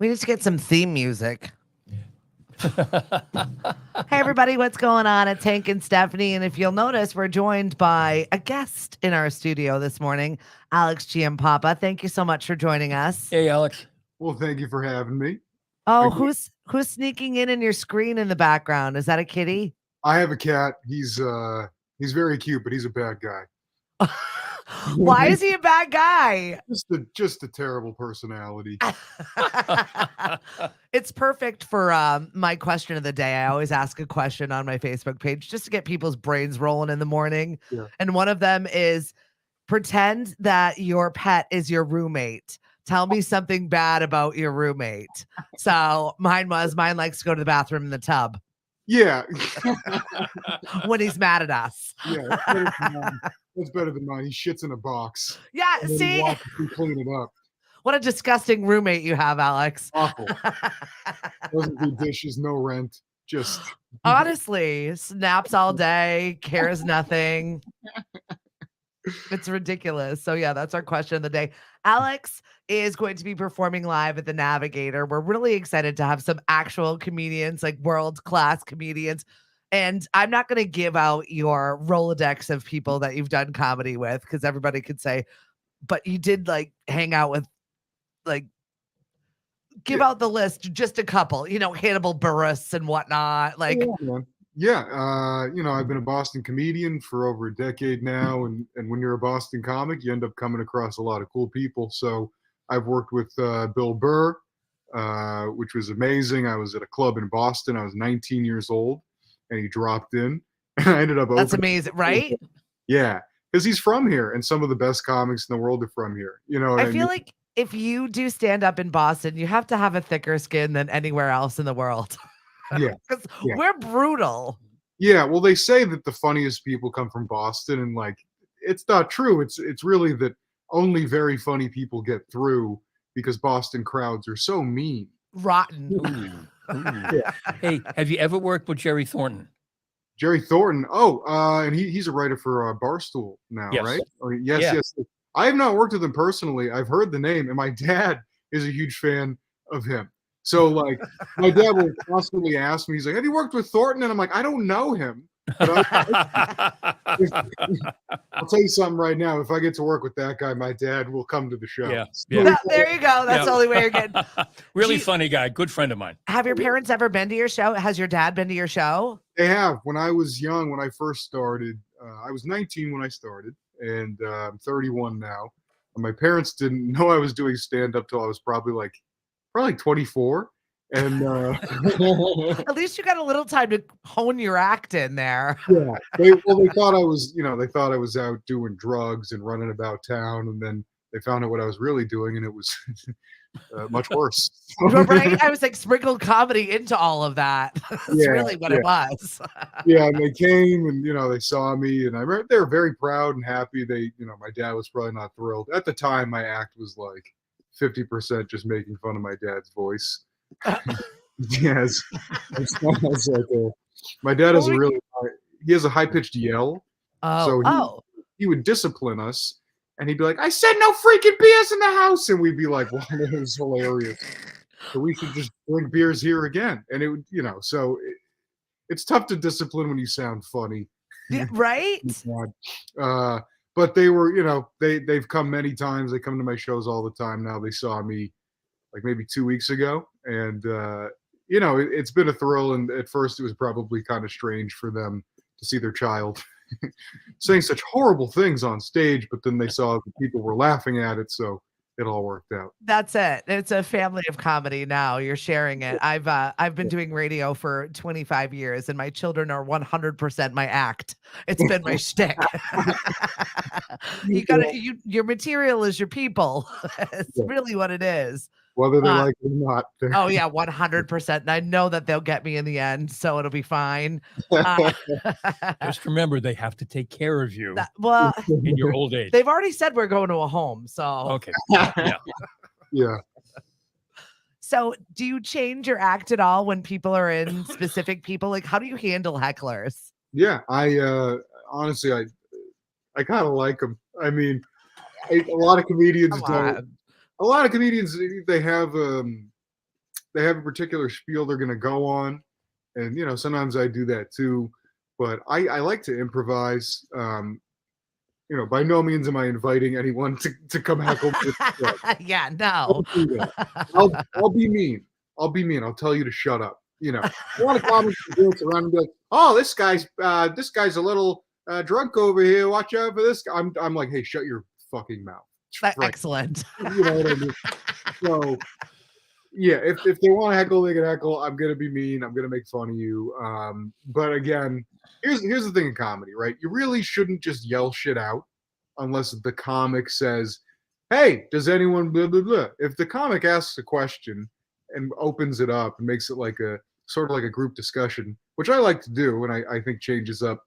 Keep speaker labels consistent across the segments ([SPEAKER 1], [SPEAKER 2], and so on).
[SPEAKER 1] We need to get some theme music. Hey, everybody, what's going on? It's Hank and Stephanie. And if you'll notice, we're joined by a guest in our studio this morning, Alex Giampapa. Thank you so much for joining us.
[SPEAKER 2] Hey, Alex.
[SPEAKER 3] Well, thank you for having me.
[SPEAKER 1] Oh, who's sneaking in your screen in the background? Is that a kitty?
[SPEAKER 3] I have a cat. He's very cute, but he's a bad guy.
[SPEAKER 1] Why is he a bad guy?
[SPEAKER 3] Just a terrible personality.
[SPEAKER 1] It's perfect for my question of the day. I always ask a question on my Facebook page just to get people's brains rolling in the morning.
[SPEAKER 3] Yeah.
[SPEAKER 1] And one of them is pretend that your pet is your roommate. Tell me something bad about your roommate. So mine likes to go to the bathroom in the tub.
[SPEAKER 3] Yeah.
[SPEAKER 1] When he's mad at us.
[SPEAKER 3] Yeah, that's better than mine. He shits in a box.
[SPEAKER 1] Yeah, see?
[SPEAKER 3] He clean it up.
[SPEAKER 1] What a disgusting roommate you have, Alex.
[SPEAKER 3] Awful. Doesn't do dishes, no rent. Just
[SPEAKER 1] honestly, snaps all day, cares nothing. It's ridiculous. So yeah, that's our question of the day. Alex is going to be performing live at the Navigator. We're really excited to have some actual comedians, like world-class comedians. And I'm not going to give out your Rolodex of people that you've done comedy with, because everybody could say, but you did like hang out with, like, give out the list, just a couple, Hannibal Buress and whatnot. Like,
[SPEAKER 3] I've been a Boston comedian for over a decade now. And when you're a Boston comic, you end up coming across a lot of cool people. So I've worked with Bill Burr, which was amazing. I was at a club in Boston. I was 19 years old. And he dropped in, and I ended up.
[SPEAKER 1] That's amazing, right?
[SPEAKER 3] Yeah, because he's from here, and some of the best comics in the world are from here.
[SPEAKER 1] I feel like if you do stand up in Boston, you have to have a thicker skin than anywhere else in the world.
[SPEAKER 3] Yeah,
[SPEAKER 1] because we're brutal.
[SPEAKER 3] Yeah, well, they say that the funniest people come from Boston, and like, it's not true. It's really that only very funny people get through because Boston crowds are so mean,
[SPEAKER 1] rotten.
[SPEAKER 2] Ooh. Yeah. Hey, have you ever worked with Jerry Thornton?
[SPEAKER 3] Jerry Thornton. Oh, and he's a writer for Barstool now,
[SPEAKER 2] yes.
[SPEAKER 3] Right? Yes. I have not worked with him personally. I've heard the name, and my dad is a huge fan of him. So, like, my dad will constantly ask me, he's like, have you worked with Thornton? And I'm like, I don't know him. But I'll tell you something right now. If I get to work with that guy, my dad will come to the show.
[SPEAKER 2] Yeah.
[SPEAKER 1] There you go. That's the only way you're getting.
[SPEAKER 2] Really funny guy. Good friend of mine.
[SPEAKER 1] Have your parents ever been to your show? Has your dad been to your show?
[SPEAKER 3] They have. When I was young, when I first started, I was 19 when I started, and I'm 31 now. And my parents didn't know I was doing stand-up till I was probably 24. And
[SPEAKER 1] at least you got a little time to hone your act in there.
[SPEAKER 3] Yeah, they thought I was out doing drugs and running about town, and then they found out what I was really doing, and it was much worse.
[SPEAKER 1] Right? I was like sprinkled comedy into all of that. That's really what it was.
[SPEAKER 3] Yeah, and they came and they saw me, and I remember they were very proud and happy. My dad was probably not thrilled at the time. My act was like 50% just making fun of my dad's voice. Yes, my dad has he has a high-pitched yell. He would discipline us, and he'd be like, I said no freaking beers in the house, and we'd be like, wow, that was hilarious. So we should just drink beers here again. And it would, it's tough to discipline when you sound funny.
[SPEAKER 1] Yeah, right?
[SPEAKER 3] But they were, they've come many times. They come to my shows all the time now. They saw me like maybe 2 weeks ago, and it's been a thrill. And at first it was probably kind of strange for them to see their child saying such horrible things on stage, but then they saw that people were laughing at it, so it all worked out.
[SPEAKER 1] That's it. It's a family of comedy now. You're sharing it. I've been doing radio for 25 years, and my children are 100% my act. It's been my shtick. Your material is your people. It's really what it is.
[SPEAKER 3] Whether they like it or not.
[SPEAKER 1] Oh yeah, 100%. And I know that they'll get me in the end, so it'll be fine.
[SPEAKER 2] Just remember, they have to take care of you.
[SPEAKER 1] In
[SPEAKER 2] your old age.
[SPEAKER 1] They've already said we're going to a home, so
[SPEAKER 2] okay. Yeah.
[SPEAKER 3] So,
[SPEAKER 1] do you change your act at all when people are in specific people? Like, how do you handle hecklers?
[SPEAKER 3] Yeah, I honestly, I kind of like them. I mean, a lot of comedians don't. A lot of comedians, they have they have a particular spiel they're going to go on, and sometimes I do that too. But I like to improvise. By no means am I inviting anyone to come heckle me.
[SPEAKER 1] Yeah, no.
[SPEAKER 3] Don't do that. I'll be mean. I'll be mean. I'll tell you to shut up. A lot of comments around and be like, "Oh, this guy's a little drunk over here. Watch out for this guy." I'm like, "Hey, shut your fucking mouth." Right.
[SPEAKER 1] Excellent.
[SPEAKER 3] You know what I mean? So, yeah, if they want to heckle, they can heckle. I'm gonna be mean. I'm gonna make fun of you. But again, here's the thing in comedy, right? You really shouldn't just yell shit out unless the comic says, "Hey, does anyone blah blah blah?" If the comic asks a question and opens it up and makes it like a sort of like a group discussion, which I like to do, and I think changes up,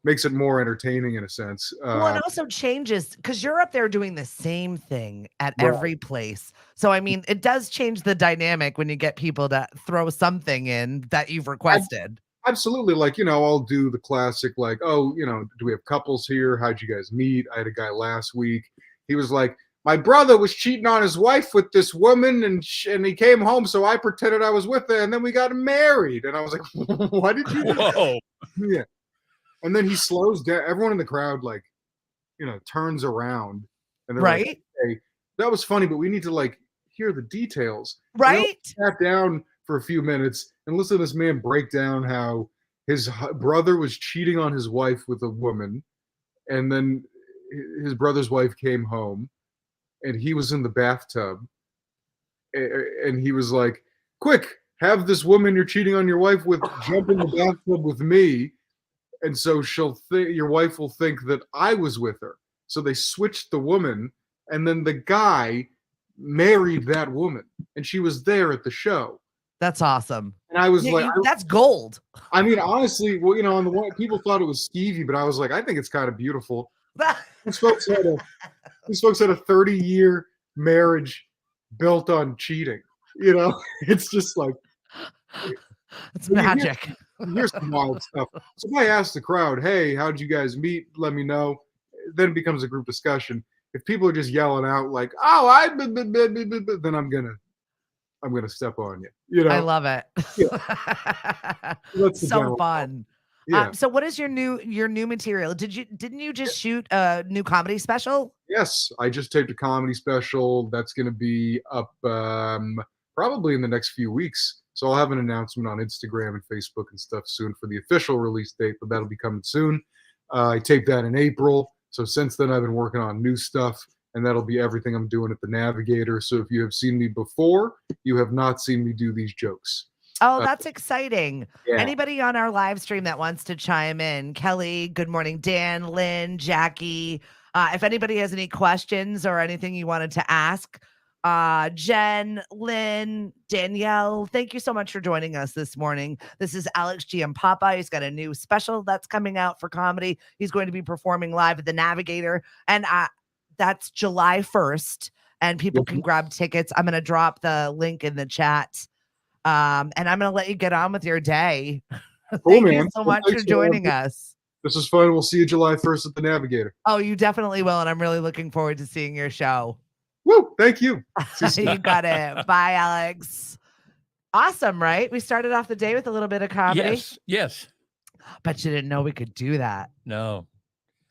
[SPEAKER 3] makes it more entertaining in a sense.
[SPEAKER 1] Well, it also changes because you're up there doing the same thing at
[SPEAKER 3] Right.
[SPEAKER 1] every place. So, I mean, it does change the dynamic when you get people to throw something in that you've requested.
[SPEAKER 3] Absolutely. Like, I'll do the classic, like, "Oh, do we have couples here? How'd you guys meet?" I had a guy last week. He was like, "My brother was cheating on his wife with this woman, and he came home, so I pretended I was with her, and then we got married." And I was like, "What did you do?"
[SPEAKER 2] Whoa.
[SPEAKER 3] Yeah. And then he slows down. Everyone in the crowd, like, turns around, and they're like,
[SPEAKER 1] Right?
[SPEAKER 3] "Hey, that was funny, but we need to like hear the details." And I
[SPEAKER 1] Right?
[SPEAKER 3] sat down for a few minutes and listen to this man break down how his brother was cheating on his wife with a woman, and then his brother's wife came home, and he was in the bathtub, and he was like, "Quick, have this woman you're cheating on your wife with jump in the bathtub with me, and so your wife will think that I was with her." So they switched the woman, and then the guy married that woman, and she was there at the show.
[SPEAKER 1] That's awesome.
[SPEAKER 3] And I was like,
[SPEAKER 1] That's gold.
[SPEAKER 3] I mean, honestly, well, on the one, people thought it was skeevy, but I was like, I think it's kind of beautiful. These folks had a 30-year marriage built on cheating. It's just like,
[SPEAKER 1] It's magic.
[SPEAKER 3] here's some wild stuff. So if I ask the crowd, "Hey, how'd you guys meet? Let me know." Then it becomes a group discussion. If people are just yelling out like, "Oh, then I'm gonna step on you.
[SPEAKER 1] I love it.
[SPEAKER 3] Yeah. That's the
[SPEAKER 1] So
[SPEAKER 3] general
[SPEAKER 1] fun.
[SPEAKER 3] Yeah.
[SPEAKER 1] So what is your new material? Didn't you just shoot a new comedy special?
[SPEAKER 3] Yes, I just taped a comedy special that's going to be up probably in the next few weeks. So I'll have an announcement on Instagram and Facebook and stuff soon for the official release date, but that'll be coming soon. I taped that in April. So since then, I've been working on new stuff, and that'll be everything I'm doing at the Navigator. So if you have seen me before, you have not seen me do these jokes.
[SPEAKER 1] Oh, that's exciting.
[SPEAKER 3] Yeah.
[SPEAKER 1] Anybody on our live stream that wants to chime in? Kelly, good morning. Dan, Lynn, Jackie. If anybody has any questions or anything you wanted to ask, Jen, Lynn, Danielle, thank you so much for joining us this morning. This is Alex Giampapa. He's got a new special that's coming out for comedy. He's going to be performing live at the Navigator, and that's July 1st, and people can grab tickets. I'm going to drop the link in the chat. And I'm going to let you get on with your day. Thank you so much for joining us.
[SPEAKER 3] This is fun. We'll see you July 1st at the Navigator.
[SPEAKER 1] Oh, you definitely will. And I'm really looking forward to seeing your show.
[SPEAKER 3] Woo! Thank you.
[SPEAKER 1] You got it. Bye, Alex. Awesome, right? We started off the day with a little bit of comedy.
[SPEAKER 2] Yes.
[SPEAKER 1] Bet you didn't know we could do that.
[SPEAKER 2] No.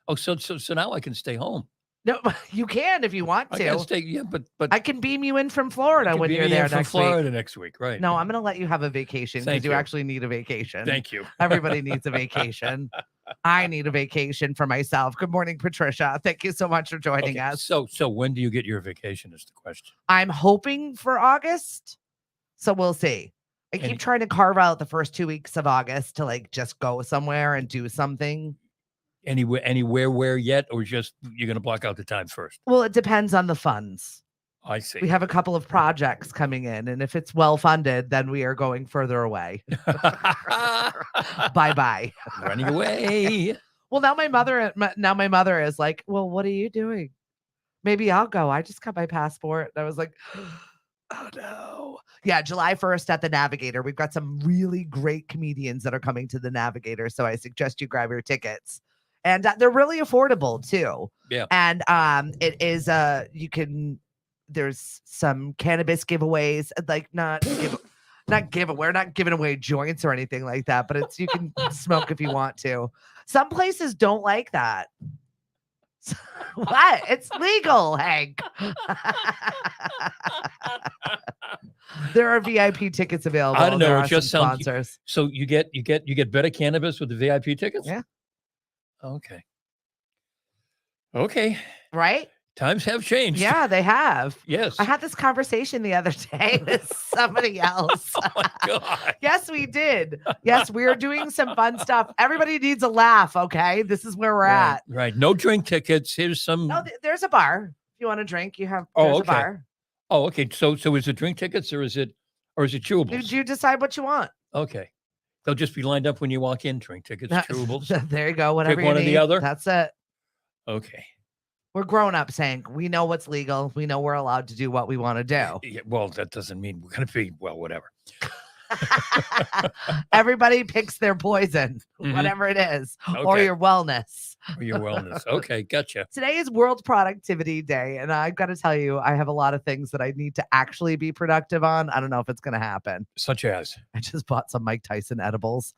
[SPEAKER 2] Oh, so now I can stay home.
[SPEAKER 1] No, you can if you want to.
[SPEAKER 2] I can stay, but
[SPEAKER 1] I can beam you in from Florida when you're there next
[SPEAKER 2] Florida
[SPEAKER 1] week.
[SPEAKER 2] next week, right?
[SPEAKER 1] No, I'm going to let you have a vacation because you actually need a vacation.
[SPEAKER 2] Thank you.
[SPEAKER 1] Everybody needs a vacation. I need a vacation for myself. Good morning, Patricia. Thank you so much for joining us.
[SPEAKER 2] So when do you get your vacation is the question.
[SPEAKER 1] I'm hoping for August. So we'll see. I keep trying to carve out the first 2 weeks of August to like just go somewhere and do something.
[SPEAKER 2] Anywhere where yet, or just you're going to block out the time first?
[SPEAKER 1] Well, it depends on the funds.
[SPEAKER 2] I see.
[SPEAKER 1] We have a couple of projects coming in, and if it's well funded, then we are going further away. Bye-bye.
[SPEAKER 2] Running away.
[SPEAKER 1] Well, now my mother is like, "Well, what are you doing? Maybe I'll go. I just got my passport." And I was like, "Oh no." Yeah, July 1st at the Navigator. We've got some really great comedians that are coming to the Navigator, so I suggest you grab your tickets. And they're really affordable too.
[SPEAKER 2] Yeah.
[SPEAKER 1] And it is you can there's some cannabis giveaways, like not giveaway. We're not giving away joints or anything like that, but it's you can smoke if you want to. Some places don't like that. What? It's legal, Hank. There are VIP tickets available.
[SPEAKER 2] I don't know.
[SPEAKER 1] There
[SPEAKER 2] It
[SPEAKER 1] are
[SPEAKER 2] just
[SPEAKER 1] some
[SPEAKER 2] sounds.
[SPEAKER 1] sponsors.
[SPEAKER 2] So you get better cannabis with the VIP tickets?
[SPEAKER 1] Yeah.
[SPEAKER 2] Okay. Okay.
[SPEAKER 1] Right?
[SPEAKER 2] Times have changed.
[SPEAKER 1] Yeah, they have.
[SPEAKER 2] Yes.
[SPEAKER 1] I had this conversation the other day with somebody else.
[SPEAKER 2] Oh my God.
[SPEAKER 1] Yes, we did. Yes, we're doing some fun stuff. Everybody needs a laugh, okay? This is where we're at.
[SPEAKER 2] Right. No drink tickets. Here's some.
[SPEAKER 1] No, there's a bar. If you want to drink, you have
[SPEAKER 2] Oh,
[SPEAKER 1] there's
[SPEAKER 2] okay.
[SPEAKER 1] a bar.
[SPEAKER 2] Oh, okay. So is it drink tickets or is it chewables?
[SPEAKER 1] Did you decide what you want?
[SPEAKER 2] Okay. They'll just be lined up when you walk in. Drink tickets, chewables.
[SPEAKER 1] There you go. Whatever you
[SPEAKER 2] one or
[SPEAKER 1] need.
[SPEAKER 2] the other?
[SPEAKER 1] That's it.
[SPEAKER 2] Okay.
[SPEAKER 1] We're grown ups, Hank. We know what's legal. We know we're allowed to do what we want to do.
[SPEAKER 2] Yeah, well, that doesn't mean we're going to be, well, whatever.
[SPEAKER 1] Everybody picks their poison,
[SPEAKER 2] Mhm.
[SPEAKER 1] whatever it is, or
[SPEAKER 2] Okay.
[SPEAKER 1] your wellness.
[SPEAKER 2] For your wellness. Okay. Gotcha.
[SPEAKER 1] Today is World Productivity Day, and I've got to tell you, I have a lot of things that I need to actually be productive on. I don't know if it's going to happen.
[SPEAKER 2] Such as
[SPEAKER 1] I just bought some Mike Tyson edibles.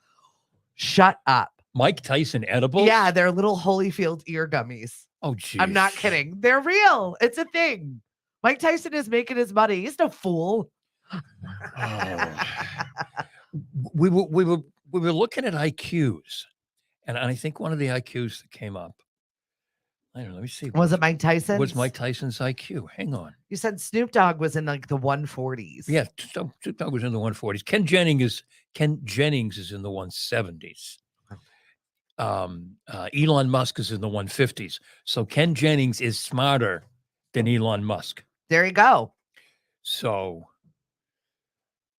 [SPEAKER 1] Shut up.
[SPEAKER 2] Mike Tyson edibles?
[SPEAKER 1] Yeah, they're little Holyfield ear gummies.
[SPEAKER 2] Oh, geez.
[SPEAKER 1] I'm not kidding. They're real. It's a thing. Mike Tyson is making his money. He's no fool.
[SPEAKER 2] Oh. we were looking at IQs, and I think one of the IQs that came up. I don't know. Let me see.
[SPEAKER 1] Was it Mike Tyson?
[SPEAKER 2] Was Mike Tyson's IQ? Hang on.
[SPEAKER 1] You said Snoop Dogg was in like the 140s.
[SPEAKER 2] Yeah, Snoop Dogg was in the 140s. Ken Jennings is in the 170s. Elon Musk is in the 150s. So Ken Jennings is smarter than Elon Musk.
[SPEAKER 1] There you go.
[SPEAKER 2] So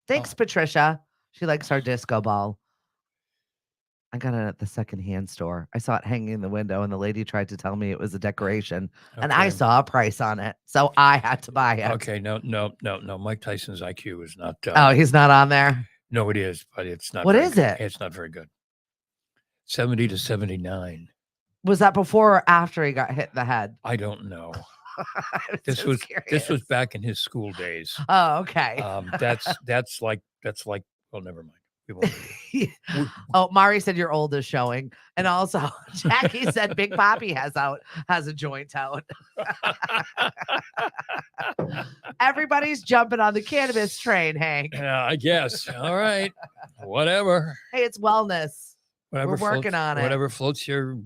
[SPEAKER 1] Thanks, Patricia. She likes our disco ball. I got it at the secondhand store. I saw it hanging in the window, and the lady tried to tell me it was a decoration, and I
[SPEAKER 2] okay.
[SPEAKER 1] saw a price on it, so I had to buy it.
[SPEAKER 2] Okay, no. Mike Tyson's IQ is not.
[SPEAKER 1] Oh, he's not on there.
[SPEAKER 2] No, it is, but it's not.
[SPEAKER 1] What
[SPEAKER 2] very
[SPEAKER 1] is
[SPEAKER 2] good.
[SPEAKER 1] it?
[SPEAKER 2] It's not very good. 70 to 79.
[SPEAKER 1] Was that before or after he got hit in the head?
[SPEAKER 2] I don't know.
[SPEAKER 1] This
[SPEAKER 2] This was back in his school days.
[SPEAKER 1] Oh, okay.
[SPEAKER 2] That's like. Well, never mind. We won't do it.
[SPEAKER 1] Oh, Mari said your old is showing, and also Jackie said Big Papi has a joint out. Everybody's jumping on the cannabis train, Hank.
[SPEAKER 2] Yeah, I guess. All right. Whatever.
[SPEAKER 1] Hey, it's wellness.
[SPEAKER 2] Whatever.
[SPEAKER 1] We're working on it.
[SPEAKER 2] Whatever floats your.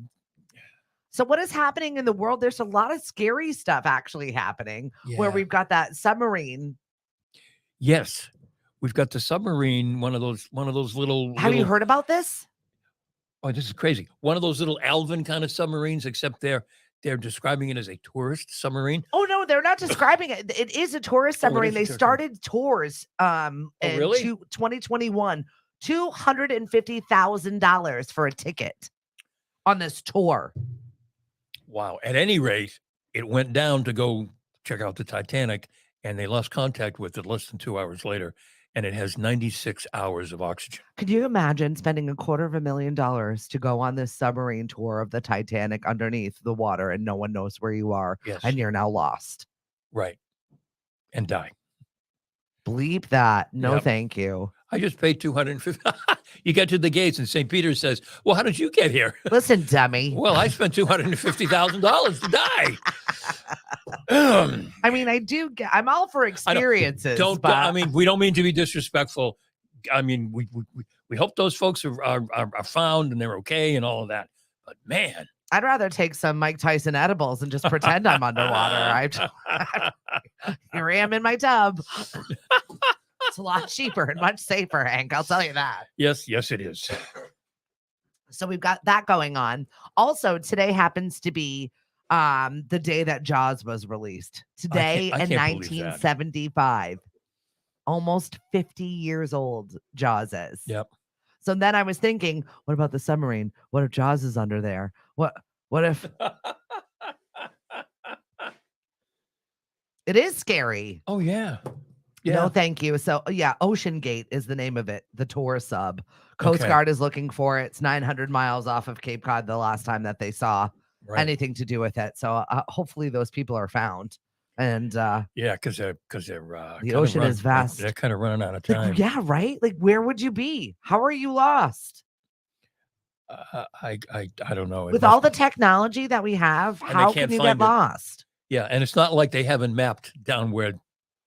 [SPEAKER 1] So what is happening in the world? There's a lot of scary stuff actually happening where
[SPEAKER 2] Yeah.
[SPEAKER 1] we've got that submarine.
[SPEAKER 2] Yes, we've got the submarine. One of those little.
[SPEAKER 1] Have you heard about this?
[SPEAKER 2] Oh, this is crazy. One of those little Alvin kind of submarines, except they're describing it as a tourist submarine.
[SPEAKER 1] Oh no, they're not describing it. It is a tourist
[SPEAKER 2] Oh, it
[SPEAKER 1] submarine.
[SPEAKER 2] is a
[SPEAKER 1] They
[SPEAKER 2] tourist
[SPEAKER 1] started tours in
[SPEAKER 2] really?
[SPEAKER 1] 2021. $250,000 for a ticket on this tour.
[SPEAKER 2] Wow. At any rate, it went down to go check out the Titanic, and they lost contact with it less than 2 hours later, and it has 96 hours of oxygen.
[SPEAKER 1] Could you imagine spending $250,000 to go on this submarine tour of the Titanic underneath the water and no one knows where you are
[SPEAKER 2] Yes.
[SPEAKER 1] and you're now lost?
[SPEAKER 2] Right. And die.
[SPEAKER 1] Bleep that. No,
[SPEAKER 2] Yep.
[SPEAKER 1] thank you.
[SPEAKER 2] I just paid $250. You get to the gates, and St. Peter says, "Well, how did you get here?"
[SPEAKER 1] Listen, dummy.
[SPEAKER 2] Well, I spent $250,000 to die.
[SPEAKER 1] I mean, I'm all for experiences.
[SPEAKER 2] I mean, we don't mean to be disrespectful. I mean, we hope those folks are found and they're okay and all of that. But man,
[SPEAKER 1] I'd rather take some Mike Tyson edibles and just pretend I'm underwater. Here I am in my tub. It's a lot cheaper and much safer, Hank. I'll tell you that.
[SPEAKER 2] yes, it is.
[SPEAKER 1] So we've got that going on. Also, today happens to be the day that Jaws was released. Today
[SPEAKER 2] I
[SPEAKER 1] in
[SPEAKER 2] can't believe that.
[SPEAKER 1] 1975. Almost 50 years old Jaws is.
[SPEAKER 2] Yep.
[SPEAKER 1] So then I was thinking, what about the submarine? What if Jaws is under there? What if it is scary?
[SPEAKER 2] Oh yeah.
[SPEAKER 1] No, thank you. So yeah, Ocean Gate is the name of it, the tour sub. Coast
[SPEAKER 2] Okay.
[SPEAKER 1] Guard is looking for it. It's 900 miles off of Cape Cod the last time that they saw
[SPEAKER 2] Right.
[SPEAKER 1] anything to do with it. So hopefully those people are found. And
[SPEAKER 2] Yeah, because they're
[SPEAKER 1] the
[SPEAKER 2] kinda
[SPEAKER 1] ocean is vast.
[SPEAKER 2] They're kind of running out of
[SPEAKER 1] Like,
[SPEAKER 2] time.
[SPEAKER 1] yeah, right? Like, where would you be? How are you lost?
[SPEAKER 2] I don't know. It
[SPEAKER 1] With
[SPEAKER 2] must,
[SPEAKER 1] all the technology that we have,
[SPEAKER 2] and they
[SPEAKER 1] how can
[SPEAKER 2] can't
[SPEAKER 1] you get
[SPEAKER 2] find it.
[SPEAKER 1] lost?
[SPEAKER 2] Yeah, and it's not like they haven't mapped down where the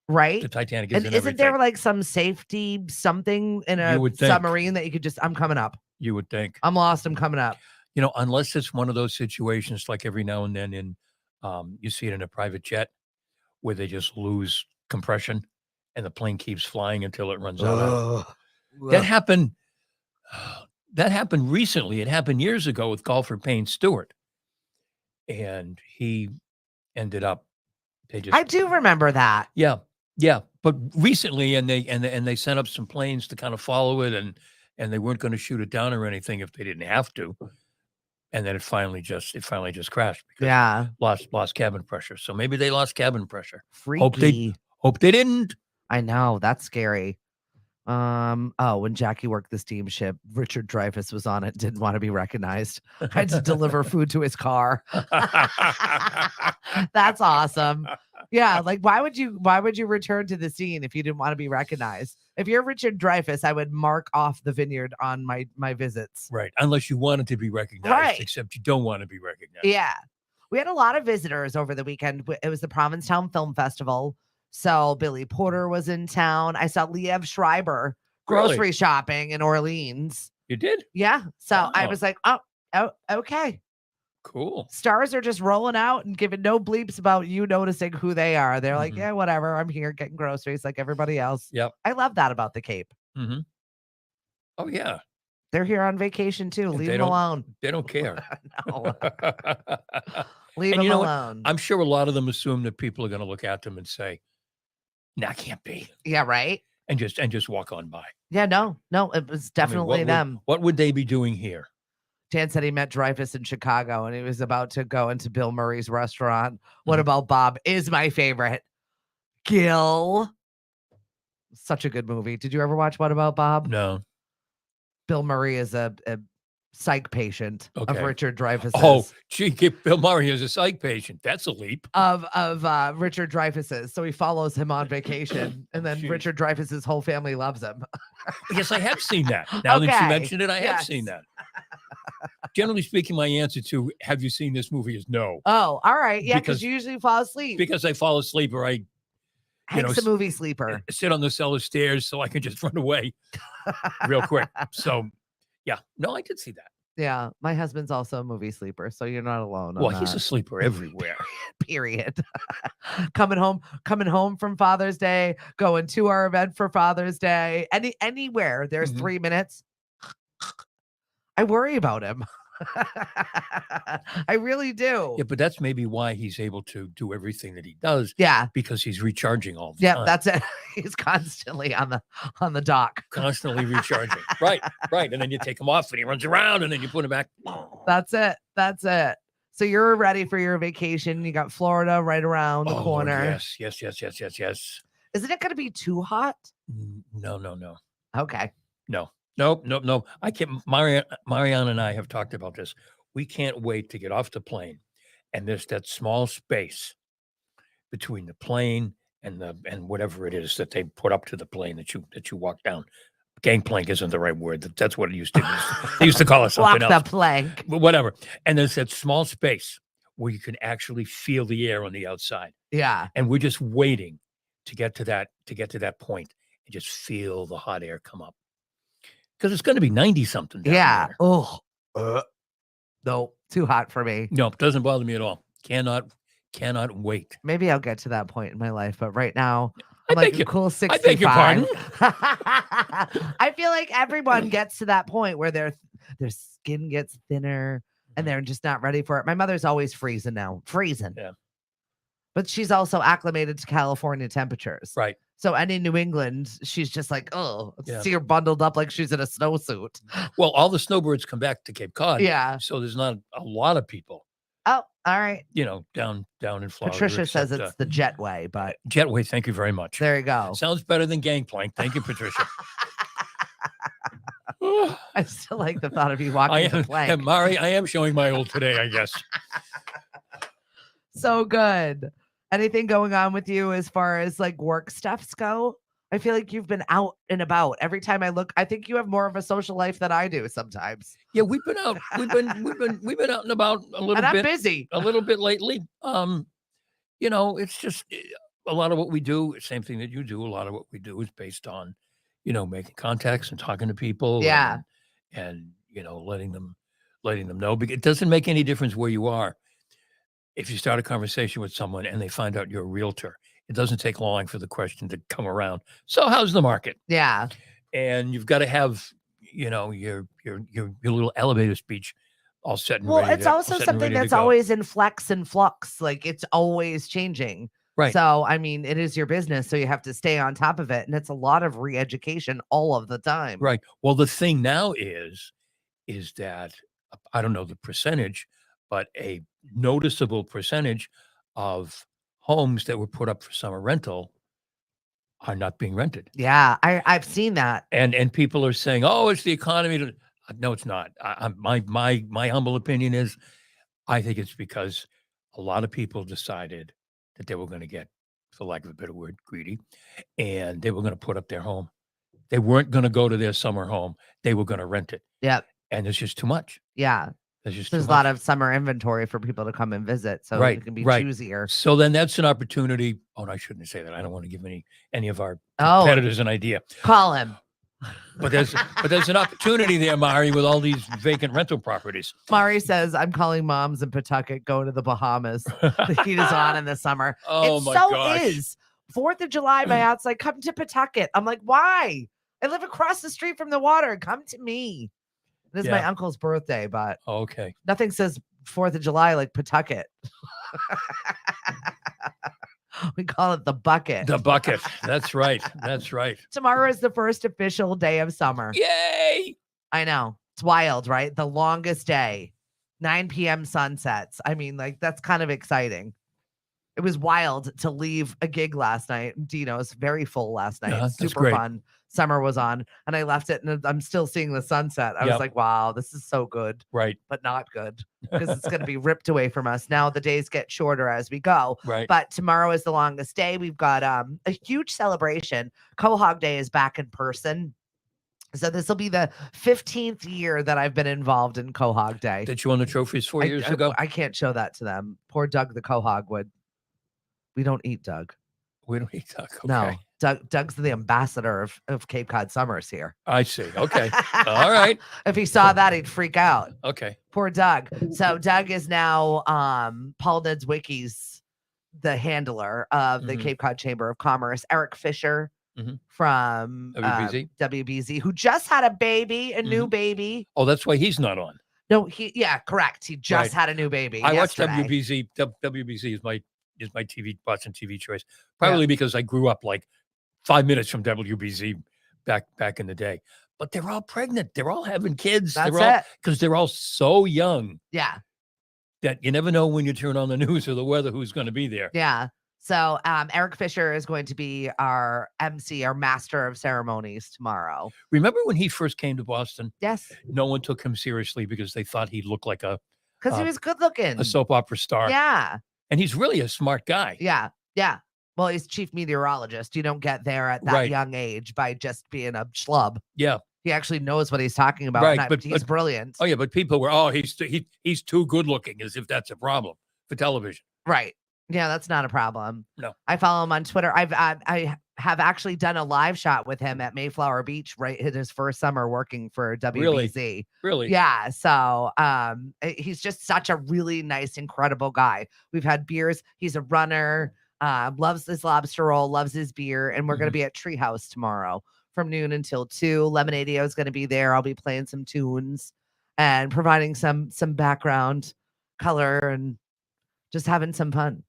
[SPEAKER 1] Right?
[SPEAKER 2] Titanic is
[SPEAKER 1] And
[SPEAKER 2] and
[SPEAKER 1] isn't
[SPEAKER 2] everything.
[SPEAKER 1] there like some safety something in
[SPEAKER 2] You
[SPEAKER 1] a
[SPEAKER 2] would think.
[SPEAKER 1] submarine that you could just, I'm coming up.
[SPEAKER 2] You would think.
[SPEAKER 1] I'm lost. I'm coming up.
[SPEAKER 2] You know, unless it's one of those situations like every now and then in, you see it in a private jet where they just lose compression and the plane keeps flying until it runs out.
[SPEAKER 1] Ugh.
[SPEAKER 2] That happened. That happened recently. It happened years ago with golfer Payne Stewart, and he ended up. They just.
[SPEAKER 1] I do remember that.
[SPEAKER 2] Yeah, yeah. But recently, and they sent up some planes to kind of follow it, and they weren't going to shoot it down or anything if they didn't have to. And then it finally just crashed because
[SPEAKER 1] Yeah.
[SPEAKER 2] lost cabin pressure. So maybe they lost cabin pressure.
[SPEAKER 1] Freaky.
[SPEAKER 2] Hope they didn't.
[SPEAKER 1] I know. That's scary. When Jackie worked the steamship, Richard Dreyfuss was on it, didn't want to be recognized. I had to deliver food to his car. That's awesome. Yeah, like why would you return to the scene if you didn't want to be recognized? If you're Richard Dreyfuss, I would mark off the vineyard on my visits.
[SPEAKER 2] Right. Unless you wanted to be recognized,
[SPEAKER 1] Right.
[SPEAKER 2] except you don't want to be recognized.
[SPEAKER 1] Yeah. We had a lot of visitors over the weekend. It was the Provincetown Film Festival. So Billy Porter was in town. I saw Liev Schreiber grocery
[SPEAKER 2] Really?
[SPEAKER 1] shopping in Orleans.
[SPEAKER 2] You did?
[SPEAKER 1] Yeah. So I
[SPEAKER 2] Wow.
[SPEAKER 1] was like, oh, okay.
[SPEAKER 2] Cool.
[SPEAKER 1] Stars are just rolling out and giving no bleeps about you noticing who they are. They're like,
[SPEAKER 2] Mhm.
[SPEAKER 1] yeah, whatever. I'm here getting groceries like everybody else.
[SPEAKER 2] Yep.
[SPEAKER 1] I love that about the Cape.
[SPEAKER 2] Mm-hmm. Oh yeah.
[SPEAKER 1] They're here on vacation too.
[SPEAKER 2] And
[SPEAKER 1] Leave
[SPEAKER 2] they
[SPEAKER 1] them
[SPEAKER 2] don't-
[SPEAKER 1] alone.
[SPEAKER 2] They don't care.
[SPEAKER 1] No. Leave
[SPEAKER 2] And
[SPEAKER 1] them
[SPEAKER 2] you know what?
[SPEAKER 1] alone.
[SPEAKER 2] I'm sure a lot of them assume that people are going to look at them and say, "Nah, can't be,"
[SPEAKER 1] Yeah, right.
[SPEAKER 2] and just walk on by.
[SPEAKER 1] Yeah, no, it was
[SPEAKER 2] I mean,
[SPEAKER 1] definitely them.
[SPEAKER 2] What would they be doing here?
[SPEAKER 1] Dan said he met Dreyfuss in Chicago and he was about to go into Bill Murray's restaurant. What
[SPEAKER 2] Mhm.
[SPEAKER 1] about Bob? Is my favorite. Gil. Such a good movie. Did you ever watch What About Bob?
[SPEAKER 2] No.
[SPEAKER 1] Bill Murray is a psych patient of
[SPEAKER 2] Okay.
[SPEAKER 1] Richard Dreyfuss's.
[SPEAKER 2] Oh, gee, Bill Murray is a psych patient. That's a leap.
[SPEAKER 1] Of Richard Dreyfuss's. So he follows him on vacation and then
[SPEAKER 2] Jeez.
[SPEAKER 1] Richard Dreyfuss's whole family loves him.
[SPEAKER 2] Yes, I have seen that. Now that you
[SPEAKER 1] Okay.
[SPEAKER 2] mentioned it, I have
[SPEAKER 1] Yes.
[SPEAKER 2] seen that. Generally speaking, my answer to "Have you seen this movie?" is no,
[SPEAKER 1] Oh, all right. Yeah, because
[SPEAKER 2] Because-
[SPEAKER 1] you usually fall asleep.
[SPEAKER 2] because I fall asleep or I
[SPEAKER 1] Hank's a movie sleeper.
[SPEAKER 2] sit on the cellar stairs so I can just run away real quick. So, yeah, no, I did see that.
[SPEAKER 1] Yeah, my husband's also a movie sleeper, so you're not alone. on
[SPEAKER 2] Well, he's
[SPEAKER 1] that.
[SPEAKER 2] a sleeper everywhere.
[SPEAKER 1] Period. coming home from Father's Day, going to our event for Father's Day, anywhere there's
[SPEAKER 2] Mhm.
[SPEAKER 1] 3 minutes. I worry about him. I really do.
[SPEAKER 2] Yeah, but that's maybe why he's able to do everything that he does,
[SPEAKER 1] Yeah.
[SPEAKER 2] because he's recharging all the
[SPEAKER 1] Yeah,
[SPEAKER 2] time.
[SPEAKER 1] that's it. He's constantly on the dock.
[SPEAKER 2] Constantly recharging. Right. And then you take him off and he runs around and then you put him back.
[SPEAKER 1] That's it. So you're ready for your vacation. You got Florida right around the
[SPEAKER 2] Oh,
[SPEAKER 1] corner.
[SPEAKER 2] Yes.
[SPEAKER 1] Isn't it going to be too hot?
[SPEAKER 2] No.
[SPEAKER 1] Okay.
[SPEAKER 2] No. I can't. Marianne and I have talked about this. We can't wait to get off the plane, and there's that small space between the plane and whatever it is that they put up to the plane that you walk down. Gangplank isn't the right word. That's what it used to be. They used to call it something
[SPEAKER 1] Walk
[SPEAKER 2] else.
[SPEAKER 1] the plank.
[SPEAKER 2] But whatever. And there's that small space where you can actually feel the air on the outside.
[SPEAKER 1] Yeah.
[SPEAKER 2] And we're just waiting to get to that point and just feel the hot air come up. Because it's going to be 90 something down
[SPEAKER 1] Yeah.
[SPEAKER 2] there.
[SPEAKER 1] Oh. No, too hot for me.
[SPEAKER 2] No, it doesn't bother me at all. Cannot wait.
[SPEAKER 1] Maybe I'll get to that point in my life, but right now
[SPEAKER 2] I
[SPEAKER 1] I'm like
[SPEAKER 2] beg
[SPEAKER 1] a cool 65.
[SPEAKER 2] beg your pardon?
[SPEAKER 1] I feel like everyone gets to that point where their skin gets thinner and they're just not ready for it. My mother's always freezing now. Freezing.
[SPEAKER 2] Yeah.
[SPEAKER 1] But she's also acclimated to California temperatures.
[SPEAKER 2] Right.
[SPEAKER 1] So any New England, she's just like, oh,
[SPEAKER 2] Yeah.
[SPEAKER 1] see her bundled up like she's in a snowsuit.
[SPEAKER 2] Well, all the snowbirds come back to Cape Cod.
[SPEAKER 1] Yeah.
[SPEAKER 2] So there's not a lot of people,
[SPEAKER 1] Oh, all right.
[SPEAKER 2] down in Florida.
[SPEAKER 1] Patricia says
[SPEAKER 2] except,
[SPEAKER 1] it's the jetway, but
[SPEAKER 2] Jetway. Thank you very much.
[SPEAKER 1] there you go.
[SPEAKER 2] Sounds better than Gangplank. Thank you, Patricia.
[SPEAKER 1] I still like the thought of you walking
[SPEAKER 2] I
[SPEAKER 1] the
[SPEAKER 2] am,
[SPEAKER 1] plank.
[SPEAKER 2] and Mari, I am showing my old today, I guess.
[SPEAKER 1] So good. Anything going on with you as far as like work stuffs go? I feel like you've been out and about. Every time I look, I think you have more of a social life than I do sometimes.
[SPEAKER 2] Yeah, we've been out. We've been out and about
[SPEAKER 1] And I'm busy.
[SPEAKER 2] a little bit lately. It's just a lot of what we do, same thing that you do. A lot of what we do is based on, making contacts and talking to people
[SPEAKER 1] Yeah.
[SPEAKER 2] and letting them know. Because it doesn't make any difference where you are. If you start a conversation with someone and they find out you're a realtor, it doesn't take long for the question to come around. So how's the market?
[SPEAKER 1] Yeah.
[SPEAKER 2] And you've got to have, your little elevator speech all set and
[SPEAKER 1] Well,
[SPEAKER 2] ready
[SPEAKER 1] it's
[SPEAKER 2] to
[SPEAKER 1] also
[SPEAKER 2] set and
[SPEAKER 1] something
[SPEAKER 2] ready to
[SPEAKER 1] that's
[SPEAKER 2] go.
[SPEAKER 1] always in flex and flux. Like it's always changing.
[SPEAKER 2] Right.
[SPEAKER 1] So, I mean, it is your business. So you have to stay on top of it. And it's a lot of re education all of the time.
[SPEAKER 2] Right. Well, the thing now is that I don't know the percentage, but a noticeable percentage of homes that were put up for summer rental are not being rented.
[SPEAKER 1] Yeah. I've seen that.
[SPEAKER 2] And people are saying, "Oh, it's the economy." No, it's not. My humble opinion is, I think it's because a lot of people decided that they were going to get, for lack of a better word, greedy, and they were going to put up their home. They weren't going to go to their summer home. They were going to rent it.
[SPEAKER 1] Yep.
[SPEAKER 2] And there's just too much.
[SPEAKER 1] Yeah.
[SPEAKER 2] There's
[SPEAKER 1] a lot of summer inventory for people to come and visit. So
[SPEAKER 2] Right,
[SPEAKER 1] it can be
[SPEAKER 2] right.
[SPEAKER 1] choosier.
[SPEAKER 2] So then that's an opportunity. Oh, and I shouldn't say that. I don't want to give any of our
[SPEAKER 1] Oh.
[SPEAKER 2] competitors an idea.
[SPEAKER 1] Call him.
[SPEAKER 2] But there's an opportunity there, Mari, with all these vacant rental properties.
[SPEAKER 1] Mari says, I'm calling moms in Pawtucket going to the Bahamas. The heat is on in the summer.
[SPEAKER 2] Oh
[SPEAKER 1] it
[SPEAKER 2] my
[SPEAKER 1] so
[SPEAKER 2] gosh.
[SPEAKER 1] is. 4th of July, my aunt's like, come to Pawtucket. I'm like, why? I live across the street from the water. Come to me. This is my uncle's birthday, but
[SPEAKER 2] okay.
[SPEAKER 1] Nothing says 4th of July like Pawtucket. We call it the bucket.
[SPEAKER 2] The bucket. That's right. That's right.
[SPEAKER 1] Tomorrow is the first official day of summer.
[SPEAKER 2] Yay!
[SPEAKER 1] I know. It's wild, right? The longest day. 9 p.m. sunsets. I mean, like, that's kind of exciting. It was wild to leave a gig last night. Dino's very full last night.
[SPEAKER 2] That's
[SPEAKER 1] Super
[SPEAKER 2] great.
[SPEAKER 1] fun. Summer was on, and I left it, and I'm still seeing the sunset. I was like, wow, this is so good.
[SPEAKER 2] Right.
[SPEAKER 1] But not good because it's going to be ripped away from us. Now the days get shorter as we go.
[SPEAKER 2] Right.
[SPEAKER 1] But tomorrow is the longest day. We've got a huge celebration. Quahog Day is back in person. So this will be the 15th year that I've been involved in Quahog Day.
[SPEAKER 2] That you won the trophies 4 years ago?
[SPEAKER 1] I can't show that to them. Poor Doug the Quahog would. We don't eat Doug.
[SPEAKER 2] We don't eat Doug. Okay.
[SPEAKER 1] No. Doug's the ambassador of Cape Cod summers here.
[SPEAKER 2] I see. Okay. All right.
[SPEAKER 1] If he saw that, he'd freak out.
[SPEAKER 2] Okay.
[SPEAKER 1] Poor Doug. So Doug is now Paul Nedzwicki's the handler of the Cape Cod Chamber of Commerce. Eric Fisher from WBZ, who just had a baby, a new baby.
[SPEAKER 2] Oh, that's why he's not on.
[SPEAKER 1] No, correct. He just had a new baby.
[SPEAKER 2] I
[SPEAKER 1] yesterday.
[SPEAKER 2] watch WBZ. WBZ is my Boston TV choice, probably because I grew up like 5 minutes from WBZ back in the day. But they're all pregnant. They're all having kids.
[SPEAKER 1] That's it.
[SPEAKER 2] Because they're all so young.
[SPEAKER 1] Yeah.
[SPEAKER 2] That you never know when you turn on the news or the weather who's going to be there.
[SPEAKER 1] Yeah. So Eric Fisher is going to be our MC, our master of ceremonies tomorrow.
[SPEAKER 2] Remember when he first came to Boston?
[SPEAKER 1] Yes.
[SPEAKER 2] No one took him seriously because they thought he looked like
[SPEAKER 1] because he was good looking.
[SPEAKER 2] A soap opera star.
[SPEAKER 1] Yeah.
[SPEAKER 2] And he's really a smart guy.
[SPEAKER 1] Yeah. Yeah. Well, he's chief meteorologist. You don't get there at that young age by just being a schlub.
[SPEAKER 2] Yeah.
[SPEAKER 1] He actually knows what he's talking about.
[SPEAKER 2] Right.
[SPEAKER 1] But he's brilliant.
[SPEAKER 2] Oh, yeah. But people were, he's too good looking, as if that's a problem for television.
[SPEAKER 1] Right. Yeah, that's not a problem.
[SPEAKER 2] No.
[SPEAKER 1] I follow him on Twitter. I have actually done a live shot with him at Mayflower Beach right in his first summer working for WBZ.
[SPEAKER 2] Really?
[SPEAKER 1] Yeah. So he's just such a really nice, incredible guy. We've had beers. He's a runner, loves his lobster roll, loves his beer. And we're going to be at Treehouse tomorrow from noon until 2. Lemonadio is going to be there. I'll be playing some tunes and providing some background color and just having some fun.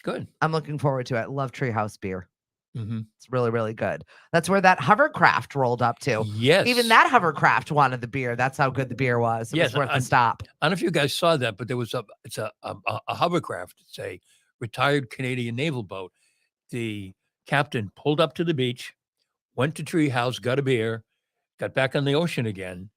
[SPEAKER 2] Good.
[SPEAKER 1] I'm looking forward to it. Love Treehouse beer.
[SPEAKER 2] Mm-hmm.
[SPEAKER 1] It's really, really good. That's where that hovercraft rolled up to.
[SPEAKER 2] Yes.
[SPEAKER 1] Even that hovercraft wanted the beer. That's how good the beer was. It was worth the stop.
[SPEAKER 2] I don't know if you guys saw that, but there was it's a hovercraft. It's a retired Canadian naval boat. The captain pulled up to the beach, went to Treehouse, got a beer, got back on the ocean again,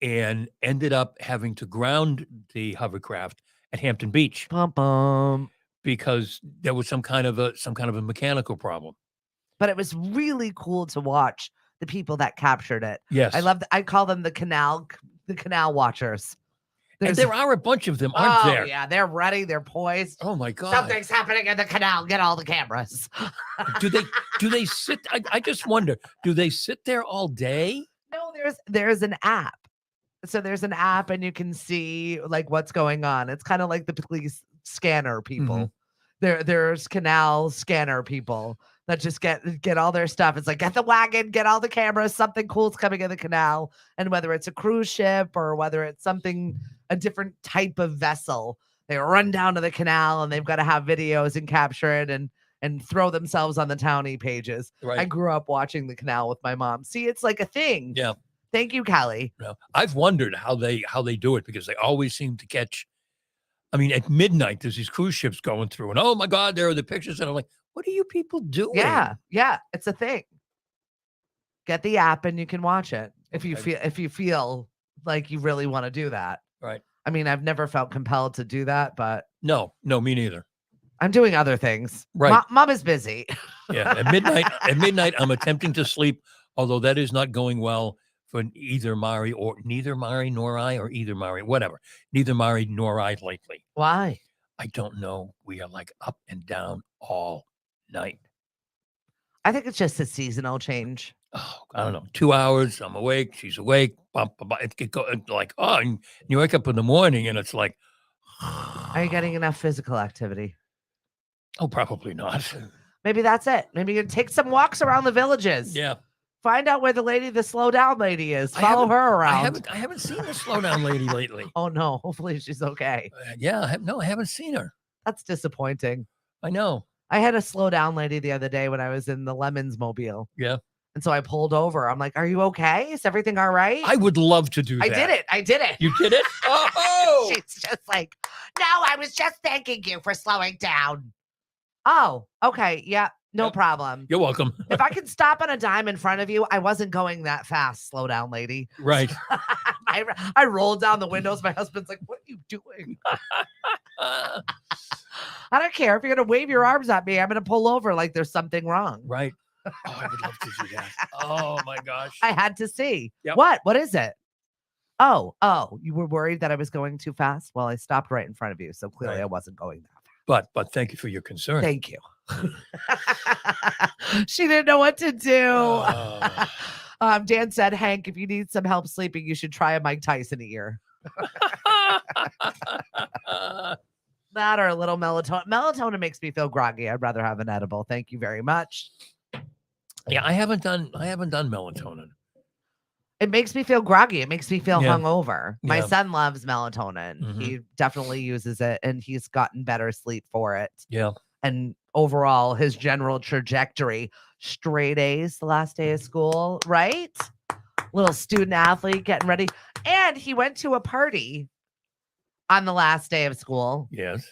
[SPEAKER 2] and ended up having to ground the hovercraft at Hampton Beach.
[SPEAKER 1] Bum, bum.
[SPEAKER 2] because there was some kind of a mechanical problem.
[SPEAKER 1] But it was really cool to watch the people that captured it.
[SPEAKER 2] Yes.
[SPEAKER 1] I call them the canal watchers.
[SPEAKER 2] And there are a bunch of them, aren't there?
[SPEAKER 1] Yeah, they're ready, they're poised.
[SPEAKER 2] Oh my God.
[SPEAKER 1] Something's happening in the canal. Get all the cameras.
[SPEAKER 2] Do they sit? I just wonder, do they sit there all day?
[SPEAKER 1] No, there's an app. So there's an app and you can see like what's going on. It's kind of like the police scanner people. There's canal scanner people that just get all their stuff. It's like, get the wagon, get all the cameras, something cool's coming in the canal. And whether it's a cruise ship or whether it's a different type of vessel, they run down to the canal and they've got to have videos and capture it and throw themselves on the townie pages.
[SPEAKER 2] Right.
[SPEAKER 1] I grew up watching the canal with my mom. See, it's like a thing.
[SPEAKER 2] Yeah.
[SPEAKER 1] Thank you, Callie.
[SPEAKER 2] No, I've wondered how they do it, because they always seem to catch. I mean, at midnight, there's these cruise ships going through, and oh my God, there are the pictures, and I'm like, what are you people doing?
[SPEAKER 1] Yeah, it's a thing. Get the app and you can watch it if you feel like you really want to do that.
[SPEAKER 2] Right.
[SPEAKER 1] I mean, I've never felt compelled to do that, but
[SPEAKER 2] no, me neither.
[SPEAKER 1] I'm doing other things.
[SPEAKER 2] Right.
[SPEAKER 1] Mom is busy.
[SPEAKER 2] Yeah. At midnight, I'm attempting to sleep, although that is not going well for neither Mari nor I, or either Mari, whatever. Neither Mari nor I lately.
[SPEAKER 1] Why?
[SPEAKER 2] I don't know. We are like up and down all night.
[SPEAKER 1] I think it's just a seasonal change.
[SPEAKER 2] Oh, I don't know. 2 hours, I'm awake, she's awake. Like, oh, and you wake up in the morning and it's like,
[SPEAKER 1] are you getting enough physical activity?
[SPEAKER 2] Oh, probably not.
[SPEAKER 1] Maybe that's it. Maybe you take some walks around the villages.
[SPEAKER 2] Yeah.
[SPEAKER 1] Find out where the slow down lady is. Follow her around.
[SPEAKER 2] I haven't seen the slow down lady lately.
[SPEAKER 1] Oh no. Hopefully she's okay.
[SPEAKER 2] I haven't seen her.
[SPEAKER 1] That's disappointing.
[SPEAKER 2] I know.
[SPEAKER 1] I had a slow down lady the other day when I was in the Lemons mobile.
[SPEAKER 2] Yeah.
[SPEAKER 1] And so I pulled over. I'm like, are you okay? Is everything all right?
[SPEAKER 2] I would love to do that.
[SPEAKER 1] I did it.
[SPEAKER 2] You did it? Oh!
[SPEAKER 1] She's just like, no, I was just thanking you for slowing down. Oh, okay. Yeah, no problem.
[SPEAKER 2] You're welcome.
[SPEAKER 1] If I could stop on a dime in front of you, I wasn't going that fast. Slow down, lady.
[SPEAKER 2] Right.
[SPEAKER 1] I rolled down the windows. My husband's like, what are you doing? I don't care. If you're going to wave your arms at me, I'm going to pull over like there's something wrong.
[SPEAKER 2] Right. Oh, I would love to do that. Oh, my gosh.
[SPEAKER 1] I had to see.
[SPEAKER 2] Yep.
[SPEAKER 1] What is it? Oh, you were worried that I was going too fast? Well, I stopped right in front of you. So clearly I wasn't going that fast.
[SPEAKER 2] But thank you for your concern.
[SPEAKER 1] Thank you. She didn't know what to do. Dan said, Hank, if you need some help sleeping, you should try a Mike Tyson ear. That or a little melatonin. Melatonin makes me feel groggy. I'd rather have an edible. Thank you very much.
[SPEAKER 2] Yeah, I haven't done melatonin.
[SPEAKER 1] It makes me feel groggy. It makes me feel hungover. My
[SPEAKER 2] Yeah.
[SPEAKER 1] son loves melatonin.
[SPEAKER 2] Mhm.
[SPEAKER 1] He definitely uses it, and he's gotten better sleep for it.
[SPEAKER 2] Yeah.
[SPEAKER 1] And overall, his general trajectory, straight A's the last day of school, right? Little student athlete getting ready. And he went to a party on the last day of school.
[SPEAKER 2] Yes.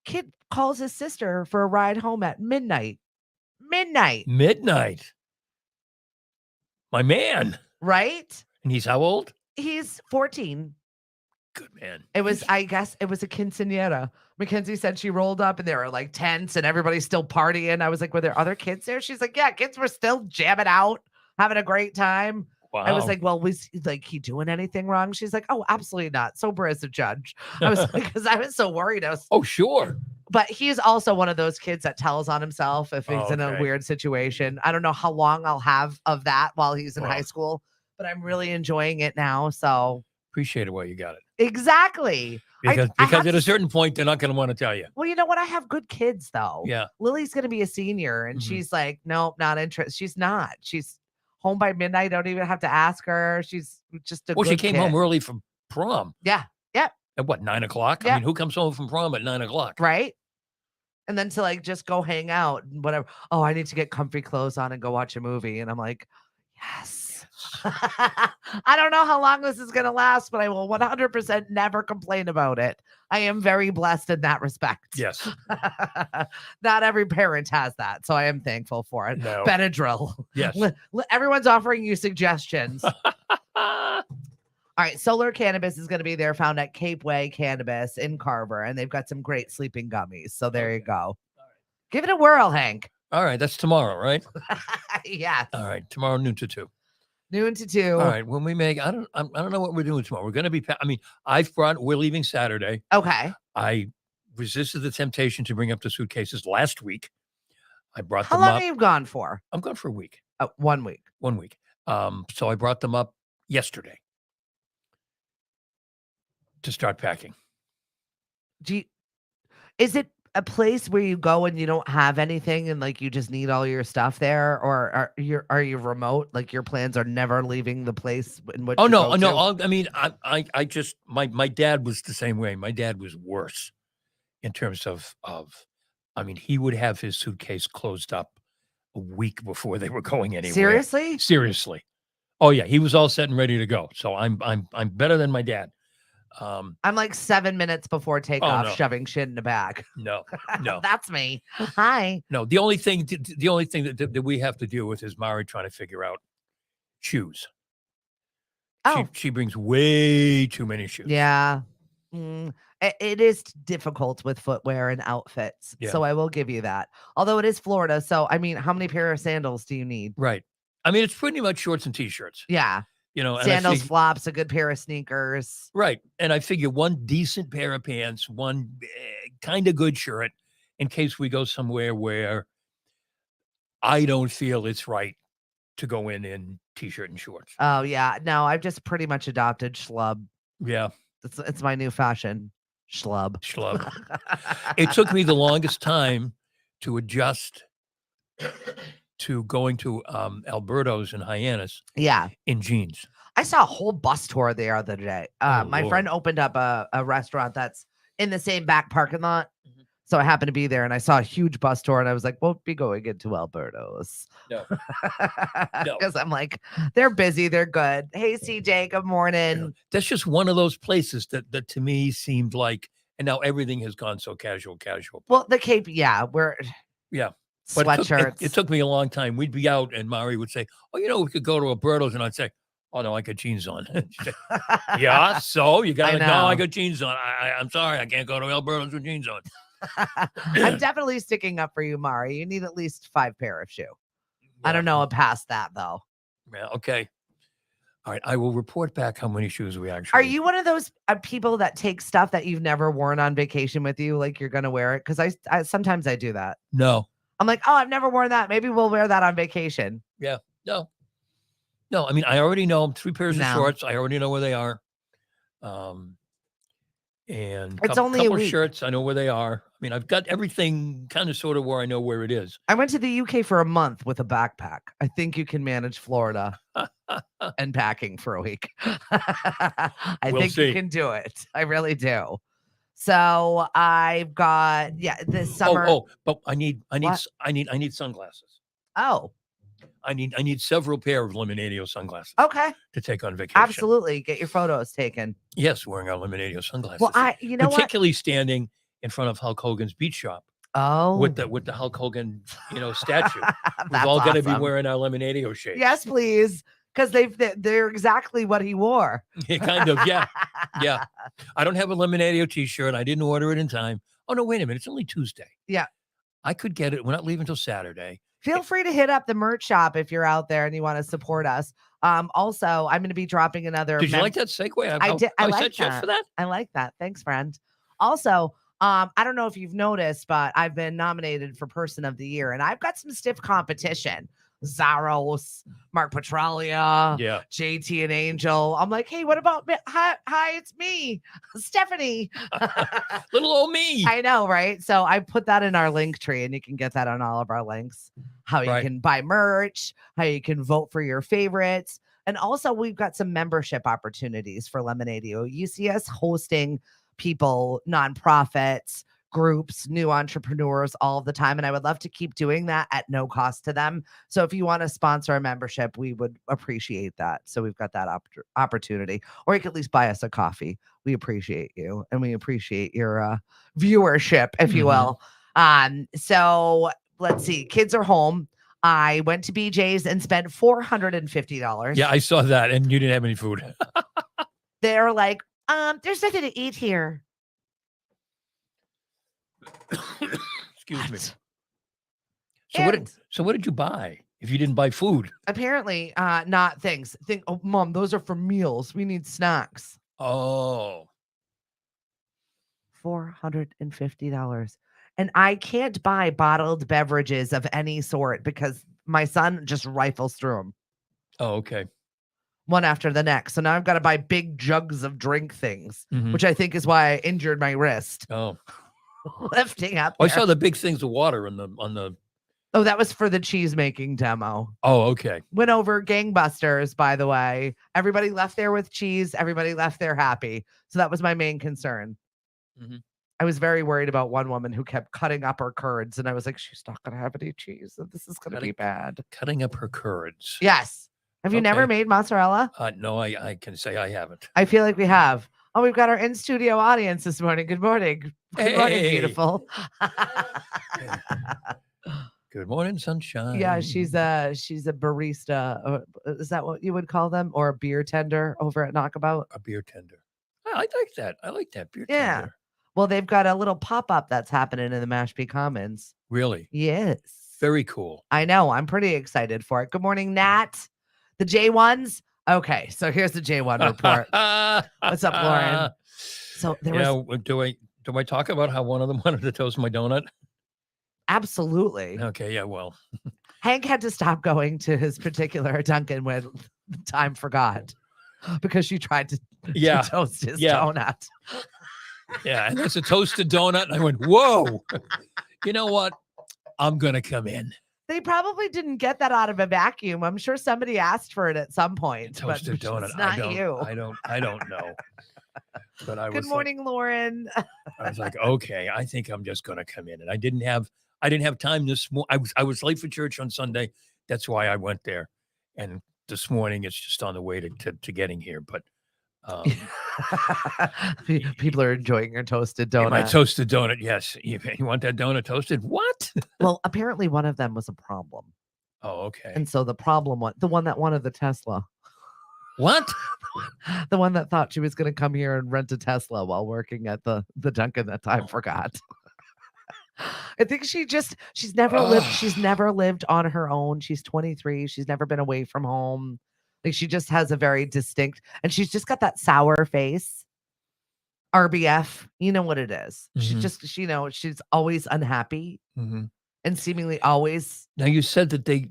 [SPEAKER 1] Kid calls his sister for a ride home at midnight. Midnight,
[SPEAKER 2] My man.
[SPEAKER 1] right?
[SPEAKER 2] And he's how old?
[SPEAKER 1] He's 14.
[SPEAKER 2] Good man.
[SPEAKER 1] I guess it was a quinceañera. Mackenzie said she rolled up and there were like tents and everybody's still partying. I was like, were there other kids there? She's like, yeah, kids were still jamming out, having a great time.
[SPEAKER 2] Wow.
[SPEAKER 1] I was like, well, was like he doing anything wrong? She's like, oh, absolutely not. Sober as a judge. I was like, because I was so worried.
[SPEAKER 2] Oh, sure.
[SPEAKER 1] But he's also one of those kids that tells on himself if he's in a
[SPEAKER 2] Okay.
[SPEAKER 1] weird situation. I don't know how long I'll have of that while he's in high school, but I'm really enjoying it now. So
[SPEAKER 2] Appreciate it while you got it.
[SPEAKER 1] exactly.
[SPEAKER 2] Because
[SPEAKER 1] I have
[SPEAKER 2] at
[SPEAKER 1] to
[SPEAKER 2] a certain point, they're not going to want to tell you.
[SPEAKER 1] Well, you know what? I have good kids though.
[SPEAKER 2] Yeah.
[SPEAKER 1] Lily's going to be a senior and
[SPEAKER 2] Mhm.
[SPEAKER 1] she's like, nope, not interested. She's not. She's home by midnight. I don't even have to ask her. She's just a
[SPEAKER 2] Well, she
[SPEAKER 1] good
[SPEAKER 2] came
[SPEAKER 1] kid.
[SPEAKER 2] home early from prom.
[SPEAKER 1] Yeah. Yep.
[SPEAKER 2] At what, 9 o'clock?
[SPEAKER 1] Yeah.
[SPEAKER 2] I mean, who comes home from prom at 9 o'clock?
[SPEAKER 1] Right. And then to like just go hang out and whatever. Oh, I need to get comfy clothes on and go watch a movie. And I'm like, yes. I don't know how long this is going to last, but I will 100% never complain about it. I am very blessed in that respect.
[SPEAKER 2] Yes.
[SPEAKER 1] Not every parent has that. So I am thankful for it.
[SPEAKER 2] No.
[SPEAKER 1] Benadryl.
[SPEAKER 2] Yes.
[SPEAKER 1] Everyone's offering you suggestions. All right, Solar Cannabis is going to be there, found at Cape Way Cannabis in Carver, and they've got some great sleeping gummies. So there you
[SPEAKER 2] Okay.
[SPEAKER 1] go.
[SPEAKER 2] All right.
[SPEAKER 1] Give it a whirl, Hank.
[SPEAKER 2] All right, that's tomorrow, right?
[SPEAKER 1] Yes.
[SPEAKER 2] All right, tomorrow noon to 2.
[SPEAKER 1] Noon to 2.
[SPEAKER 2] All right, when we make, I don't know what we're doing tomorrow. We're going to be. I mean, we're leaving Saturday.
[SPEAKER 1] Okay.
[SPEAKER 2] I resisted the temptation to bring up the suitcases last week. I brought
[SPEAKER 1] How
[SPEAKER 2] them
[SPEAKER 1] long
[SPEAKER 2] up.
[SPEAKER 1] are you gone for?
[SPEAKER 2] I'm gone for a week.
[SPEAKER 1] Oh, 1 week.
[SPEAKER 2] 1 week. So I brought them up yesterday to start packing.
[SPEAKER 1] Is it a place where you go and you don't have anything and like you just need all your stuff there, or are you remote? Like your plans are never leaving the place in which
[SPEAKER 2] Oh
[SPEAKER 1] you
[SPEAKER 2] no,
[SPEAKER 1] go
[SPEAKER 2] no.
[SPEAKER 1] to?
[SPEAKER 2] I mean, I just my dad was the same way. My dad was worse in terms of. I mean, he would have his suitcase closed up a week before they were going anywhere.
[SPEAKER 1] Seriously?
[SPEAKER 2] Seriously. Oh yeah, he was all set and ready to go. So I'm better than my dad.
[SPEAKER 1] I'm like 7 minutes before takeoff,
[SPEAKER 2] no.
[SPEAKER 1] shoving shit in a bag.
[SPEAKER 2] No.
[SPEAKER 1] That's me. Hi.
[SPEAKER 2] No, the only thing that we have to deal with is Mari trying to figure out shoes.
[SPEAKER 1] Oh,
[SPEAKER 2] She brings way too many shoes.
[SPEAKER 1] yeah. It is difficult with footwear and outfits.
[SPEAKER 2] Yeah.
[SPEAKER 1] So I will give you that. Although it is Florida. So, I mean, how many pair of sandals do you need?
[SPEAKER 2] Right. I mean, it's pretty much shorts and t-shirts.
[SPEAKER 1] Yeah.
[SPEAKER 2] You know, and
[SPEAKER 1] Sandals, flops, a good pair of sneakers.
[SPEAKER 2] Right. And I figure one decent pair of pants, one kind of good shirt in case we go somewhere where I don't feel it's right to go in t-shirt and shorts.
[SPEAKER 1] Oh, yeah. No, I've just pretty much adopted schlub.
[SPEAKER 2] Yeah.
[SPEAKER 1] It's my new fashion. Schlub.
[SPEAKER 2] It took me the longest time to adjust to going to Alberto's in Hyannis.
[SPEAKER 1] Yeah.
[SPEAKER 2] In jeans.
[SPEAKER 1] I saw a whole bus tour the other day. My
[SPEAKER 2] Lord.
[SPEAKER 1] friend opened up a restaurant that's in the same back parking lot. So I happened to be there and I saw a huge bus tour and I was like, won't be going into Alberto's.
[SPEAKER 2] No.
[SPEAKER 1] Because I'm like, they're busy, they're good. Hey, CJ, good morning.
[SPEAKER 2] You know, that's just one of those places that to me seemed like, and now everything has gone so casual.
[SPEAKER 1] Well, the Cape, yeah,
[SPEAKER 2] But
[SPEAKER 1] sweatshirts.
[SPEAKER 2] it took me a long time. We'd be out and Mari would say, oh, we could go to Alberto's. And I'd say, oh, no, I got jeans on. Say, yeah, so you got to know I got jeans on. I'm sorry, I can't go to Alberto's with jeans on.
[SPEAKER 1] I'm definitely sticking up for you, Mari. You need at least 5 pair of shoe.
[SPEAKER 2] Yeah.
[SPEAKER 1] I don't know past that, though.
[SPEAKER 2] Yeah, okay. All right, I will report back how many shoes we actually.
[SPEAKER 1] Are you one of those people that take stuff that you've never worn on vacation with you, like you're going to wear it? Because I sometimes I do that.
[SPEAKER 2] No.
[SPEAKER 1] I'm like, oh, I've never worn that. Maybe we'll wear that on vacation.
[SPEAKER 2] Yeah. No. I mean, I already know 3 pairs of shorts. I already know where they are. And
[SPEAKER 1] it's only a week.
[SPEAKER 2] Shirts. I know where they are. I mean, I've got everything kind of sort of where I know where it is.
[SPEAKER 1] I went to the UK for a month with a backpack. I think you can manage Florida and packing for a week. I think you can do it. I really do. So I've got this summer.
[SPEAKER 2] But I need sunglasses.
[SPEAKER 1] Oh.
[SPEAKER 2] I need several pair of Lemonadio sunglasses.
[SPEAKER 1] Okay.
[SPEAKER 2] To take on vacation.
[SPEAKER 1] Absolutely. Get your photos taken.
[SPEAKER 2] Yes, wearing our Lemonadio sunglasses.
[SPEAKER 1] Well,
[SPEAKER 2] particularly standing in front of Hulk Hogan's beach shop.
[SPEAKER 1] Oh.
[SPEAKER 2] With the Hulk Hogan, statue. We've all got to be wearing our Lemonadio shades.
[SPEAKER 1] Yes, please. Because they're exactly what he wore.
[SPEAKER 2] Kind of, yeah. Yeah. I don't have a Lemonadio t-shirt. I didn't order it in time. Oh, no, wait a minute. It's only Tuesday.
[SPEAKER 1] Yeah.
[SPEAKER 2] I could get it. We're not leaving until Saturday.
[SPEAKER 1] Feel free to hit up the merch shop if you're out there and you want to support us. Also, I'm going to be dropping another.
[SPEAKER 2] Did you like that segue?
[SPEAKER 1] I did. I like
[SPEAKER 2] that. For that.
[SPEAKER 1] I like that. Thanks, friend. Also, I don't know if you've noticed, but I've been nominated for Person of the Year, and I've got some stiff competition. Zaros, Mark Petralia, JT and Angel. I'm like, hey, what about me? Hi, it's me, Stephanie.
[SPEAKER 2] Little old me.
[SPEAKER 1] I know, right? So I put that in our link tree, and you can get that on all of our links. How you can buy merch, how you can vote for your favorites. And also, we've got some membership opportunities for Lemonadio. You see us hosting people, nonprofits, groups, new entrepreneurs all the time. And I would love to keep doing that at no cost to them. So if you want to sponsor a membership, we would appreciate that. So we've got that opportunity, or you could at least buy us a coffee. We appreciate you and we appreciate your viewership, if you will. So let's see. Kids are home. I went to BJ's and spent $450.
[SPEAKER 2] Yeah, I saw that. And you didn't have any food.
[SPEAKER 1] They're like, there's nothing to eat here.
[SPEAKER 2] Excuse me.
[SPEAKER 1] What?
[SPEAKER 2] So
[SPEAKER 1] And
[SPEAKER 2] what did you buy if you didn't buy food?
[SPEAKER 1] apparently, not things. Oh, mom, those are for meals. We need snacks.
[SPEAKER 2] Oh,
[SPEAKER 1] $450. And I can't buy bottled beverages of any sort because my son just rifles through them
[SPEAKER 2] oh, okay.
[SPEAKER 1] one after the next. So now I've got to buy big jugs of drink things,
[SPEAKER 2] Mhm.
[SPEAKER 1] which I think is why I injured my wrist
[SPEAKER 2] Oh,
[SPEAKER 1] lifting up
[SPEAKER 2] I
[SPEAKER 1] there.
[SPEAKER 2] saw the big things of water on the.
[SPEAKER 1] Oh, that was for the cheese making demo.
[SPEAKER 2] Oh, okay.
[SPEAKER 1] Went over gangbusters, by the way. Everybody left there with cheese. Everybody left there happy. So that was my main concern.
[SPEAKER 2] Mhm.
[SPEAKER 1] I was very worried about one woman who kept cutting up her curds, and I was like, she's not going to have any cheese. And this is going to be bad.
[SPEAKER 2] Cutting up her curds.
[SPEAKER 1] Yes. Have you never
[SPEAKER 2] Okay.
[SPEAKER 1] made mozzarella?
[SPEAKER 2] No, I can say I haven't.
[SPEAKER 1] I feel like we have. Oh, we've got our in studio audience this morning. Good morning. Good morning,
[SPEAKER 2] Hey.
[SPEAKER 1] beautiful.
[SPEAKER 2] Good morning, sunshine.
[SPEAKER 1] Yeah, she's a barista. Is that what you would call them? Or a beer tender over at Knockabout?
[SPEAKER 2] A beer tender. I like that. I like that beer
[SPEAKER 1] Yeah.
[SPEAKER 2] tender.
[SPEAKER 1] Well, they've got a little pop-up that's happening in the Mashpee Commons.
[SPEAKER 2] Really?
[SPEAKER 1] Yes.
[SPEAKER 2] Very cool.
[SPEAKER 1] I know. I'm pretty excited for it. Good morning, Nat. The J1s. Okay, so here's the J1 report. What's up, Lauren? So there was
[SPEAKER 2] do I talk about how one of them wanted to toast my donut?
[SPEAKER 1] absolutely.
[SPEAKER 2] Okay, yeah, well.
[SPEAKER 1] Hank had to stop going to his particular Dunkin' when time forgot because she tried to toast his donut.
[SPEAKER 2] Yeah, and it's a toasted donut. And I went, whoa. You know what? I'm gonna come in.
[SPEAKER 1] They probably didn't get that out of a vacuum. I'm sure somebody asked for it at some point.
[SPEAKER 2] Toasted donut.
[SPEAKER 1] It's not you.
[SPEAKER 2] I don't know. But I was
[SPEAKER 1] Good morning, Lauren.
[SPEAKER 2] I was like, okay, I think I'm just gonna come in. And I didn't have time this morning. I was late for church on Sunday. That's why I went there. And this morning it's just on the way to getting here. But
[SPEAKER 1] people are enjoying your toasted donut.
[SPEAKER 2] my toasted donut, yes. You want that donut toasted? What?
[SPEAKER 1] Well, apparently one of them was a problem.
[SPEAKER 2] Oh, okay.
[SPEAKER 1] And so the problem one, the one that wanted the Tesla.
[SPEAKER 2] What?
[SPEAKER 1] The one that thought she was going to come here and rent a Tesla while working at the Dunkin' that time forgot. I think she's never lived on her own. She's 23. She's never been away from home. Like she just has a very distinct, and she's just got that sour face. RBF, you know what it is.
[SPEAKER 2] Mhm.
[SPEAKER 1] She's always unhappy
[SPEAKER 2] Mhm.
[SPEAKER 1] and seemingly always.
[SPEAKER 2] Now you said that they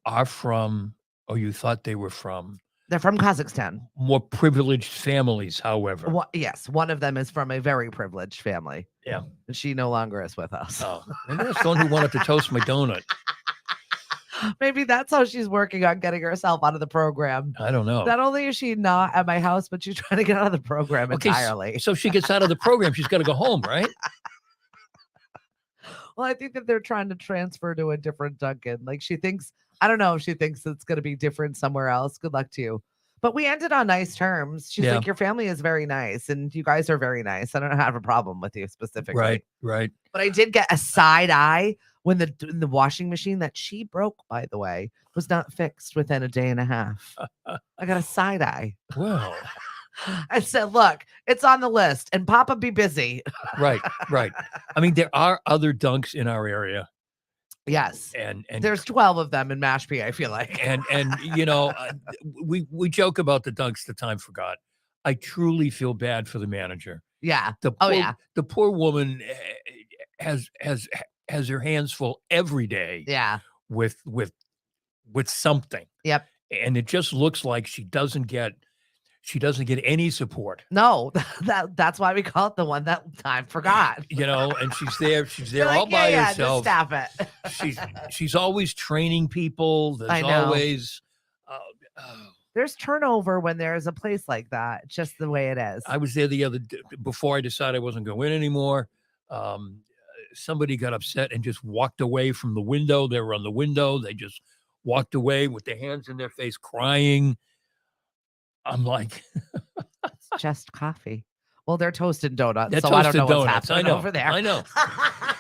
[SPEAKER 2] are from, or you thought they were from,
[SPEAKER 1] They're from Kazakhstan.
[SPEAKER 2] more privileged families, however.
[SPEAKER 1] Yes, one of them is from a very privileged family.
[SPEAKER 2] Yeah.
[SPEAKER 1] And she no longer is with us.
[SPEAKER 2] Oh, maybe that's the one who wanted to toast my donut.
[SPEAKER 1] Maybe that's how she's working on getting herself out of the program.
[SPEAKER 2] I don't know.
[SPEAKER 1] Not only is she not at my house, but she's trying to get out of the program entirely.
[SPEAKER 2] So she gets out of the program. She's got to go home, right?
[SPEAKER 1] Well, I think that they're trying to transfer to a different Dunkin'. Like she thinks, I don't know if she thinks it's going to be different somewhere else. Good luck to you. But we ended on nice terms. She's like, your family is very nice and you guys are very nice. I don't have a problem with you specifically.
[SPEAKER 2] Right.
[SPEAKER 1] But I did get a side eye when the washing machine that she broke, by the way, was not fixed within a day and a half. I got a side eye.
[SPEAKER 2] Well.
[SPEAKER 1] I said, look, it's on the list and Papa be busy.
[SPEAKER 2] Right. I mean, there are other Dunks in our area.
[SPEAKER 1] Yes.
[SPEAKER 2] And
[SPEAKER 1] there's 12 of them in Mashpee, I feel like.
[SPEAKER 2] And you know, we joke about the Dunks the time forgot. I truly feel bad for the manager.
[SPEAKER 1] Yeah.
[SPEAKER 2] The poor woman has her hands full every day.
[SPEAKER 1] Yeah.
[SPEAKER 2] With something.
[SPEAKER 1] Yep.
[SPEAKER 2] And it just looks like she doesn't get any support.
[SPEAKER 1] No, that's why we call it the one that time forgot.
[SPEAKER 2] You know, and she's there all by herself.
[SPEAKER 1] Just stop it.
[SPEAKER 2] She's always training people. There's always
[SPEAKER 1] there's turnover when there's a place like that. It's just the way it is.
[SPEAKER 2] I was there the other day before I decided I wasn't going in anymore. Somebody got upset and just walked away from the window. They were on the window. They just walked away with their hands in their face, crying. I'm like,
[SPEAKER 1] it's just coffee. Well, they're toasted donuts.
[SPEAKER 2] They're
[SPEAKER 1] so
[SPEAKER 2] toasted
[SPEAKER 1] I don't know
[SPEAKER 2] donuts.
[SPEAKER 1] what's happening over there.
[SPEAKER 2] I know.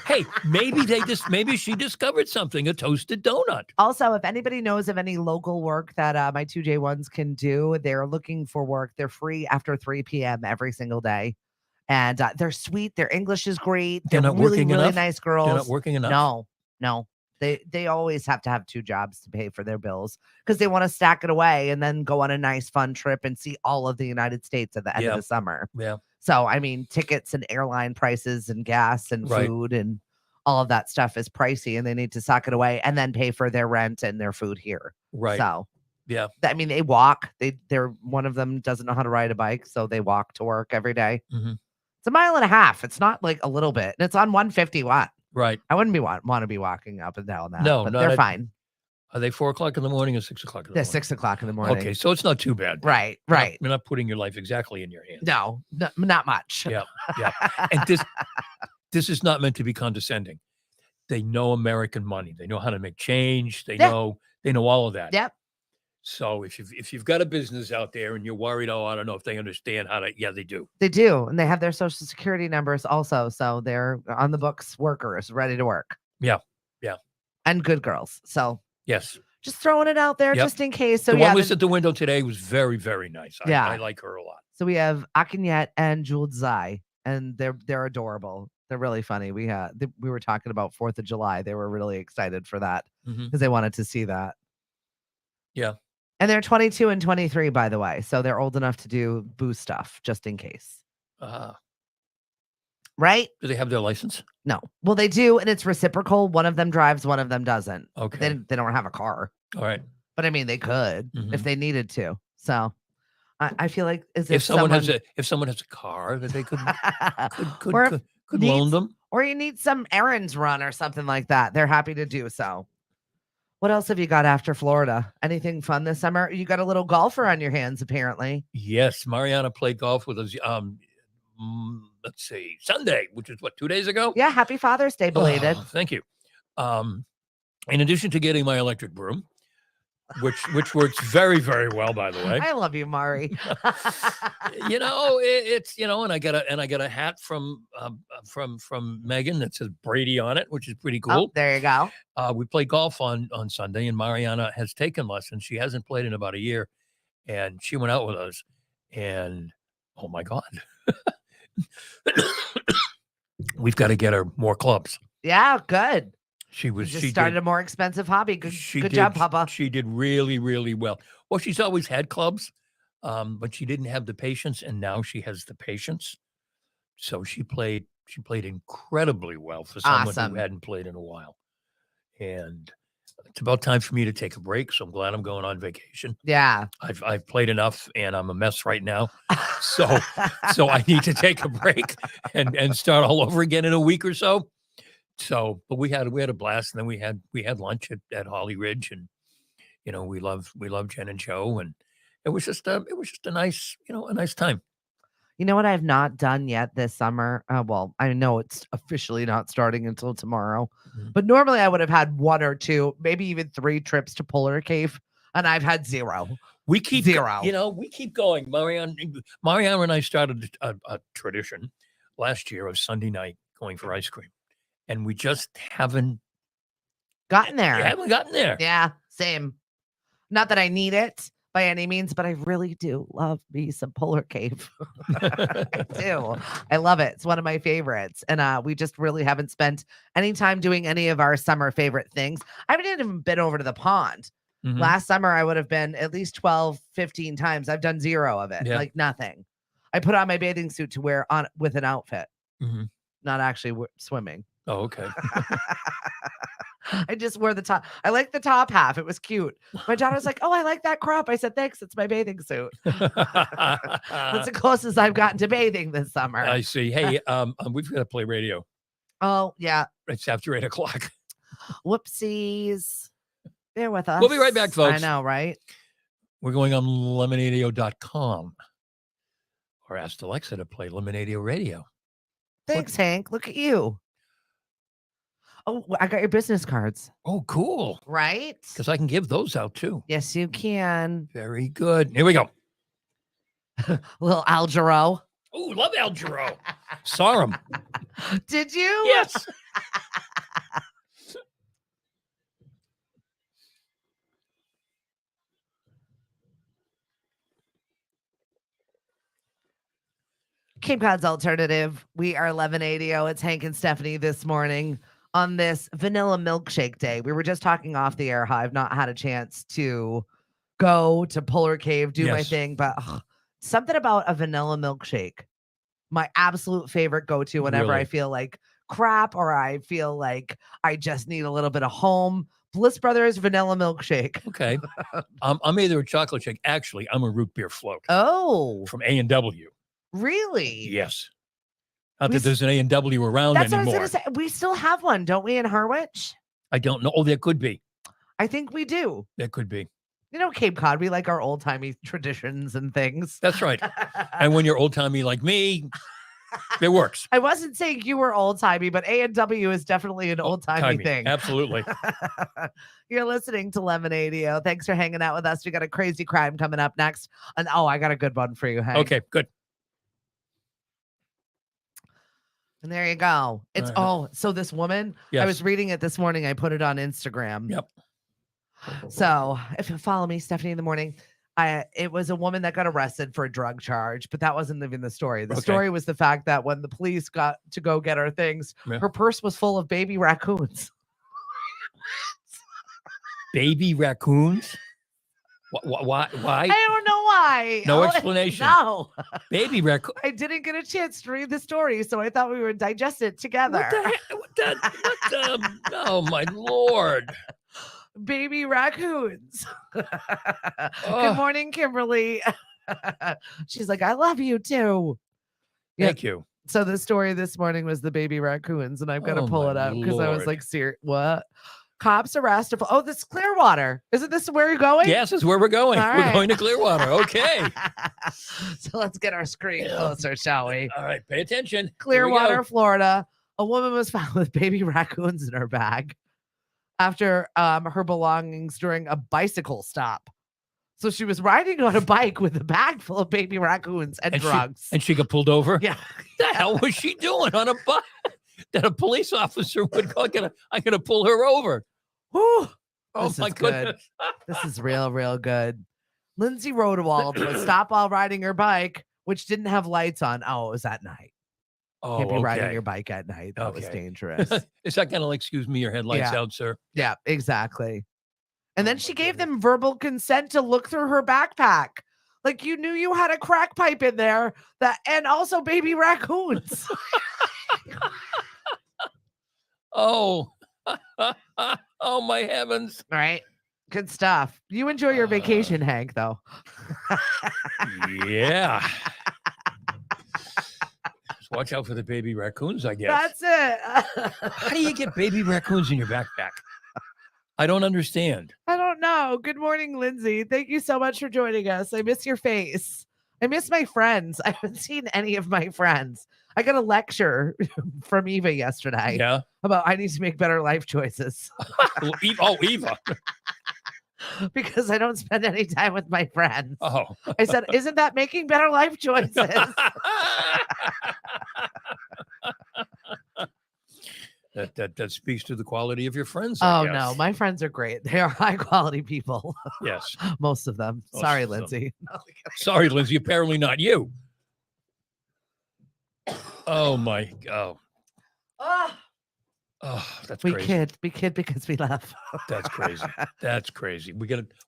[SPEAKER 2] Hey, maybe she discovered something, a toasted donut.
[SPEAKER 1] Also, if anybody knows of any local work that my 2J1s can do, they're looking for work. They're free after 3 p.m. every single day. And they're sweet. Their English is great.
[SPEAKER 2] They're
[SPEAKER 1] They're
[SPEAKER 2] not
[SPEAKER 1] really,
[SPEAKER 2] working
[SPEAKER 1] really
[SPEAKER 2] enough?
[SPEAKER 1] nice
[SPEAKER 2] They're not
[SPEAKER 1] girls.
[SPEAKER 2] working enough?
[SPEAKER 1] No. They always have to have 2 jobs to pay for their bills because they want to stack it away and then go on a nice fun trip and see all of the United States at the end of
[SPEAKER 2] Yeah.
[SPEAKER 1] the summer.
[SPEAKER 2] Yeah.
[SPEAKER 1] So, I mean, tickets and airline prices and gas and
[SPEAKER 2] Right.
[SPEAKER 1] food and all of that stuff is pricey, and they need to sock it away and then pay for their rent and their food here.
[SPEAKER 2] Right.
[SPEAKER 1] So,
[SPEAKER 2] Yeah.
[SPEAKER 1] I mean, they walk. They're one of them doesn't know how to ride a bike, so they walk to work every day.
[SPEAKER 2] Mhm.
[SPEAKER 1] It's 1.5 miles. It's not like a little bit, and it's on 151.
[SPEAKER 2] Right.
[SPEAKER 1] I wouldn't want to be walking up and down that.
[SPEAKER 2] No,
[SPEAKER 1] but
[SPEAKER 2] not
[SPEAKER 1] they're
[SPEAKER 2] at-
[SPEAKER 1] fine.
[SPEAKER 2] Are they 4 o'clock in the morning or 6 o'clock in the
[SPEAKER 1] They're
[SPEAKER 2] morning?
[SPEAKER 1] 6 o'clock in the morning.
[SPEAKER 2] Okay, so it's not too bad.
[SPEAKER 1] Right.
[SPEAKER 2] You're not-
[SPEAKER 1] Right.
[SPEAKER 2] You're not putting your life exactly in your hands.
[SPEAKER 1] No, not much.
[SPEAKER 2] Yeah. And this is not meant to be condescending. They know American money. They know how to make change. They
[SPEAKER 1] Yeah.
[SPEAKER 2] know all of that.
[SPEAKER 1] Yep.
[SPEAKER 2] So if you've got a business out there and you're worried, oh, I don't know if they understand how to. Yeah, they do.
[SPEAKER 1] They do, and they have their social security numbers also, so they're on the books, workers ready to work.
[SPEAKER 2] Yeah.
[SPEAKER 1] And good girls. So
[SPEAKER 2] Yes.
[SPEAKER 1] just throwing it out there
[SPEAKER 2] Yep.
[SPEAKER 1] just in case. So
[SPEAKER 2] The
[SPEAKER 1] yeah,
[SPEAKER 2] one was at the window today was very, very nice.
[SPEAKER 1] Yeah.
[SPEAKER 2] I like her a lot.
[SPEAKER 1] so we have Akinyet and Jewel Zai, and they're adorable. They're really funny. We were talking about 4th of July. They were really excited for that
[SPEAKER 2] Mhm.
[SPEAKER 1] because they wanted to see that.
[SPEAKER 2] Yeah.
[SPEAKER 1] And they're 22 and 23, by the way. So they're old enough to do boo stuff just in case. Right?
[SPEAKER 2] Do they have their license?
[SPEAKER 1] No. Well, they do, and it's reciprocal. One of them drives, one of them doesn't.
[SPEAKER 2] Okay.
[SPEAKER 1] They don't have a car.
[SPEAKER 2] All right.
[SPEAKER 1] But I mean, they could if
[SPEAKER 2] Mhm.
[SPEAKER 1] they needed to. So I feel like as
[SPEAKER 2] If someone has a car that they could
[SPEAKER 1] Or if
[SPEAKER 2] could loan them.
[SPEAKER 1] or you need some errands run or something like that, they're happy to do so. What else have you got after Florida? Anything fun this summer? You got a little golfer on your hands, apparently.
[SPEAKER 2] Yes, Mariana played golf with us. Let's see, Sunday, which is what, 2 days ago.
[SPEAKER 1] Yeah, happy Father's Day, belated.
[SPEAKER 2] Oh, thank you. In addition to getting my electric broom, which works very, very well, by the way.
[SPEAKER 1] I love you, Mari.
[SPEAKER 2] It's and I got a hat from Megan that says Brady on it, which is pretty
[SPEAKER 1] Oh,
[SPEAKER 2] cool.
[SPEAKER 1] there you go.
[SPEAKER 2] We played golf on Sunday, and Mariana has taken lessons. She hasn't played in about a year, and she went out with us, and oh my God, we've got to get her more clubs.
[SPEAKER 1] Yeah, good.
[SPEAKER 2] She
[SPEAKER 1] You
[SPEAKER 2] was
[SPEAKER 1] just
[SPEAKER 2] she
[SPEAKER 1] started
[SPEAKER 2] did,
[SPEAKER 1] a more expensive hobby. Good
[SPEAKER 2] she
[SPEAKER 1] job,
[SPEAKER 2] did-
[SPEAKER 1] Papa.
[SPEAKER 2] She did really, really well. Well, she's always had clubs, but she didn't have the patience, and now she has the patience. So she played incredibly well for someone
[SPEAKER 1] Awesome.
[SPEAKER 2] who hadn't played in a while. And it's about time for me to take a break. So I'm glad I'm going on vacation.
[SPEAKER 1] Yeah.
[SPEAKER 2] I've played enough, and I'm a mess right now. So I need to take a break and start all over again in a week or so. So, but we had a blast, and then we had lunch at Holly Ridge, and we love Jen and Joe, and it was just a nice time.
[SPEAKER 1] You know what I've not done yet this summer? Well, I know it's officially not starting until tomorrow,
[SPEAKER 2] Mhm.
[SPEAKER 1] but normally I would have had 1 or 2, maybe even 3 trips to Polar Cave, and I've had 0.
[SPEAKER 2] We keep
[SPEAKER 1] 0.
[SPEAKER 2] We keep going. Mariana and I started a tradition last year of Sunday night going for ice cream, and we just haven't
[SPEAKER 1] Gotten there.
[SPEAKER 2] gotten there.
[SPEAKER 1] Yeah, same. Not that I need it by any means, but I really do love me some Polar Cave. I do. I love it. It's one of my favorites. And we just really haven't spent any time doing any of our summer favorite things. I haven't even been over to the pond.
[SPEAKER 2] Mhm.
[SPEAKER 1] Last summer, I would have been at least 12, 15 times. I've done 0 of it,
[SPEAKER 2] Yeah.
[SPEAKER 1] like nothing. I put on my bathing suit to wear on with an outfit,
[SPEAKER 2] Mhm.
[SPEAKER 1] not actually swimming.
[SPEAKER 2] Oh, okay.
[SPEAKER 1] I just wore the top. I like the top half. It was cute. My daughter's like, "Oh, I like that crop." I said, "Thanks. It's my bathing suit." That's the closest I've gotten to bathing this summer.
[SPEAKER 2] I see. Hey, we've got to play radio.
[SPEAKER 1] Oh, yeah.
[SPEAKER 2] It's after 8:00.
[SPEAKER 1] Whoopsies. Bear with us.
[SPEAKER 2] We'll be right back,
[SPEAKER 1] I
[SPEAKER 2] folks.
[SPEAKER 1] know, right?
[SPEAKER 2] We're going on lemonadio.com, or ask Alexa to play Lemonadio Radio.
[SPEAKER 1] Thanks, Hank. Look at you. Oh, I got your business cards.
[SPEAKER 2] Oh, cool.
[SPEAKER 1] Right?
[SPEAKER 2] Because I can give those out too.
[SPEAKER 1] Yes, you can.
[SPEAKER 2] Very good. Here we go.
[SPEAKER 1] Little Algero.
[SPEAKER 2] Oh, love Al Jarreau. Saw him.
[SPEAKER 1] Did you?
[SPEAKER 2] Yes.
[SPEAKER 1] Cape Cod's Alternative. We are 1180. It's Hank and Stephanie this morning on this vanilla milkshake day. We were just talking off the air how I've not had a chance to go to Polar Cave, do my
[SPEAKER 2] Yes.
[SPEAKER 1] thing, but something about a vanilla milkshake, my absolute favorite go-to whenever I
[SPEAKER 2] Really?
[SPEAKER 1] feel like crap or I feel like I just need a little bit of home. Bliss Brothers vanilla milkshake.
[SPEAKER 2] Okay. I'm either a chocolate shake. Actually, I'm a root beer float
[SPEAKER 1] Oh,
[SPEAKER 2] from A&W.
[SPEAKER 1] really?
[SPEAKER 2] Yes. Not
[SPEAKER 1] We
[SPEAKER 2] that
[SPEAKER 1] s-
[SPEAKER 2] there's an A&W around
[SPEAKER 1] That's
[SPEAKER 2] anymore.
[SPEAKER 1] what I was going to say. We still have one, don't we, in Harwich?
[SPEAKER 2] I don't know. Oh, there could be.
[SPEAKER 1] I think we do.
[SPEAKER 2] There could be.
[SPEAKER 1] You know, Cape Cod, we like our old timey traditions and things.
[SPEAKER 2] That's right. And when you're old timey like me, it works.
[SPEAKER 1] I wasn't saying you were old timey, but A&W is definitely an old timey thing.
[SPEAKER 2] Absolutely.
[SPEAKER 1] You're listening to 1180. Thanks for hanging out with us. We got a crazy crime coming up next. And I got a good one for you, Hank.
[SPEAKER 2] Okay, good.
[SPEAKER 1] And there you go. It's so this woman, I
[SPEAKER 2] Yes.
[SPEAKER 1] was reading it this morning. I put it on Instagram.
[SPEAKER 2] Yep.
[SPEAKER 1] So if you follow me, Stephanie in the morning, it was a woman that got arrested for a drug charge, but that wasn't even the story. The
[SPEAKER 2] Okay.
[SPEAKER 1] story was the fact that when the police got to go get her things,
[SPEAKER 2] Yeah.
[SPEAKER 1] her purse was full of baby raccoons.
[SPEAKER 2] Baby raccoons? Why?
[SPEAKER 1] I don't know why.
[SPEAKER 2] No explanation.
[SPEAKER 1] No,
[SPEAKER 2] Baby raccoon.
[SPEAKER 1] I didn't get a chance to read the story, so I thought we would digest it together.
[SPEAKER 2] What the heck? What the? Oh, my Lord.
[SPEAKER 1] Baby raccoons. Good
[SPEAKER 2] Oh.
[SPEAKER 1] morning, Kimberly. She's like, I love you too.
[SPEAKER 2] Thank you.
[SPEAKER 1] So the story this morning was the baby raccoons, and I've got to
[SPEAKER 2] Oh,
[SPEAKER 1] pull
[SPEAKER 2] my
[SPEAKER 1] it up because I was
[SPEAKER 2] Lord.
[SPEAKER 1] like, "Serious? What? Cops arrest a this is Clearwater. Isn't this where you're going?"
[SPEAKER 2] Yes, that's where we're going.
[SPEAKER 1] All
[SPEAKER 2] We're
[SPEAKER 1] right.
[SPEAKER 2] going to Clearwater. Okay.
[SPEAKER 1] So let's get our screen
[SPEAKER 2] Yeah.
[SPEAKER 1] closer, shall we?
[SPEAKER 2] All right. Pay attention. Here we
[SPEAKER 1] Clearwater,
[SPEAKER 2] go.
[SPEAKER 1] Florida. A woman was found with baby raccoons in her bag after her belongings during a bicycle stop. So she was riding on a bike with a bag full of baby raccoons and drugs.
[SPEAKER 2] And she got pulled over?
[SPEAKER 1] Yeah.
[SPEAKER 2] What the hell was she doing on a bike that a police officer would go, I gotta pull her over?
[SPEAKER 1] Whew.
[SPEAKER 2] Oh,
[SPEAKER 1] This
[SPEAKER 2] my
[SPEAKER 1] is good.
[SPEAKER 2] goodness.
[SPEAKER 1] This is real good. Lindsay Rodewald would stop while riding her bike, which didn't have lights on. Oh, it was at night.
[SPEAKER 2] Oh,
[SPEAKER 1] Can't be riding
[SPEAKER 2] okay.
[SPEAKER 1] your bike at night. That was
[SPEAKER 2] Okay.
[SPEAKER 1] dangerous.
[SPEAKER 2] Is that kind of like, excuse me, your headlights
[SPEAKER 1] Yeah.
[SPEAKER 2] out, sir?
[SPEAKER 1] Yeah, exactly. And
[SPEAKER 2] Oh
[SPEAKER 1] then
[SPEAKER 2] my
[SPEAKER 1] she gave
[SPEAKER 2] goodness.
[SPEAKER 1] them verbal consent to look through her backpack. Like you knew you had a crack pipe in there and also baby raccoons.
[SPEAKER 2] Oh. Oh, my heavens.
[SPEAKER 1] All right. Good stuff. You enjoy your vacation, Hank, though.
[SPEAKER 2] Yeah. Just watch out for the baby raccoons, I guess.
[SPEAKER 1] That's it.
[SPEAKER 2] How do you get baby raccoons in your backpack? I don't understand.
[SPEAKER 1] I don't know. Good morning, Lindsay. Thank you so much for joining us. I miss your face. I miss my friends. I haven't seen any of my friends. I got a lecture from Eva yesterday
[SPEAKER 2] Yeah.
[SPEAKER 1] about I need to make better life choices
[SPEAKER 2] Eva.
[SPEAKER 1] because I don't spend any time with my friends.
[SPEAKER 2] Oh.
[SPEAKER 1] I said, isn't that making better life choices?
[SPEAKER 2] That speaks to the quality of your friends. I
[SPEAKER 1] Oh,
[SPEAKER 2] guess.
[SPEAKER 1] no. My friends are great. They are high quality people.
[SPEAKER 2] Yes.
[SPEAKER 1] Most of them.
[SPEAKER 2] Most
[SPEAKER 1] Sorry,
[SPEAKER 2] of them.
[SPEAKER 1] Lindsay.
[SPEAKER 2] Sorry, Lindsay. Apparently not you. Oh my. Oh.
[SPEAKER 1] Oh,
[SPEAKER 2] Oh, that's
[SPEAKER 1] we
[SPEAKER 2] crazy.
[SPEAKER 1] kid because we love.
[SPEAKER 2] That's crazy. That's crazy. We're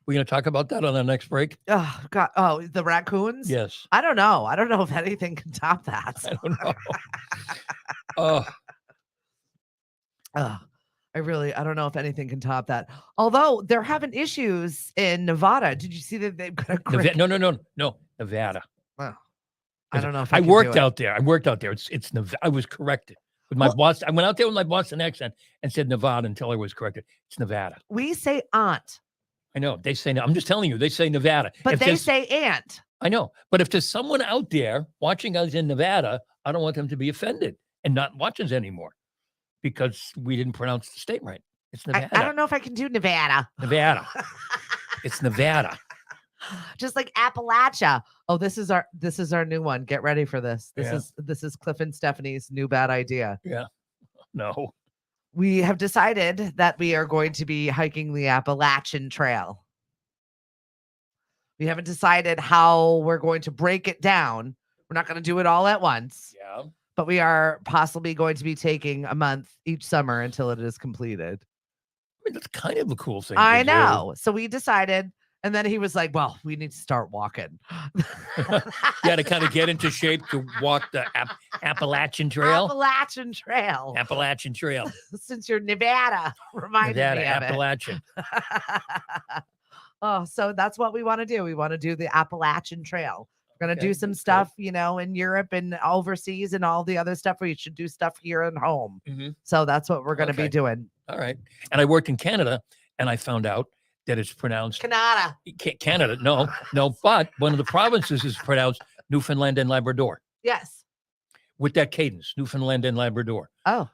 [SPEAKER 2] gonna talk about that on our next break.
[SPEAKER 1] Oh, God. Oh, the raccoons?
[SPEAKER 2] Yes.
[SPEAKER 1] I don't know. I don't know if anything can top that.
[SPEAKER 2] I don't know. Oh,
[SPEAKER 1] I don't know if anything can top that. Although they're having issues in Nevada. Did you see that they've got a great?
[SPEAKER 2] No, Nevada.
[SPEAKER 1] Well, I don't know if
[SPEAKER 2] I
[SPEAKER 1] can do
[SPEAKER 2] worked
[SPEAKER 1] it.
[SPEAKER 2] out there. It's Nevada. I was corrected with my
[SPEAKER 1] Well-
[SPEAKER 2] Boston. I went out there with my Boston accent and said Nevada until I was corrected. It's Nevada.
[SPEAKER 1] We say aunt,
[SPEAKER 2] I know they say. I'm just telling you. They say Nevada.
[SPEAKER 1] but
[SPEAKER 2] If
[SPEAKER 1] they
[SPEAKER 2] there's-
[SPEAKER 1] say aunt.
[SPEAKER 2] I know. But if there's someone out there watching us in Nevada, I don't want them to be offended and not watch us anymore because we didn't pronounce the state right. It's Nevada.
[SPEAKER 1] I don't know if I can do Nevada.
[SPEAKER 2] Nevada. It's Nevada.
[SPEAKER 1] Just like Appalachia. Oh, this is our new one. Get ready for this.
[SPEAKER 2] Yeah.
[SPEAKER 1] This is Cliff and Stephanie's new bad idea.
[SPEAKER 2] No.
[SPEAKER 1] we have decided that we are going to be hiking the Appalachian Trail. We haven't decided how we're going to break it down. We're not going to do it all at once.
[SPEAKER 2] Yeah.
[SPEAKER 1] But we are possibly going to be taking a month each summer until it is completed.
[SPEAKER 2] I mean, that's kind of a cool thing.
[SPEAKER 1] I
[SPEAKER 2] to
[SPEAKER 1] know. So we decided, and then he was like, well, we need to start walking.
[SPEAKER 2] Yeah, to kind of get into shape to walk the Appalachian Trail.
[SPEAKER 1] Appalachian Trail.
[SPEAKER 2] Appalachian Trail.
[SPEAKER 1] Since you're Nevada, reminded
[SPEAKER 2] Nevada,
[SPEAKER 1] me of
[SPEAKER 2] Appalachian.
[SPEAKER 1] it. Oh, so that's what we want to do. We want to do the Appalachian Trail. We're going to
[SPEAKER 2] Okay,
[SPEAKER 1] do some
[SPEAKER 2] that's
[SPEAKER 1] stuff, in Europe and overseas and all the other stuff. We should do stuff here at home.
[SPEAKER 2] Mm-hmm.
[SPEAKER 1] So that's what we're going to be
[SPEAKER 2] Okay.
[SPEAKER 1] doing.
[SPEAKER 2] All right. And I worked in Canada, and I found out that it's pronounced
[SPEAKER 1] Canada.
[SPEAKER 2] Canada. No, but one of the provinces is pronounced Newfoundland and Labrador
[SPEAKER 1] Yes.
[SPEAKER 2] with that cadence, Newfoundland and Labrador.
[SPEAKER 1] Oh,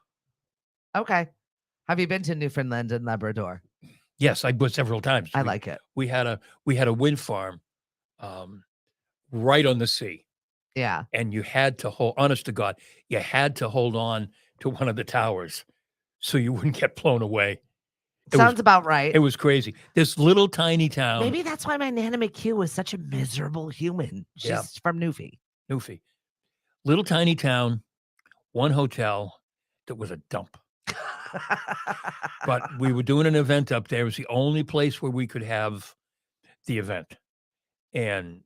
[SPEAKER 1] okay. Have you been to Newfoundland and Labrador?
[SPEAKER 2] Yes, I was several times.
[SPEAKER 1] I like it.
[SPEAKER 2] We had a wind farm right on the sea.
[SPEAKER 1] Yeah.
[SPEAKER 2] And you had to hold, honest to God, you had to hold on to one of the towers so you wouldn't get blown away.
[SPEAKER 1] Sounds about right.
[SPEAKER 2] It was crazy. This little tiny town.
[SPEAKER 1] Maybe that's why my Nana McHugh was such a miserable human. She's from Newfie.
[SPEAKER 2] Little tiny town, one hotel that was a dump. But we were doing an event up there. It was the only place where we could have the event. And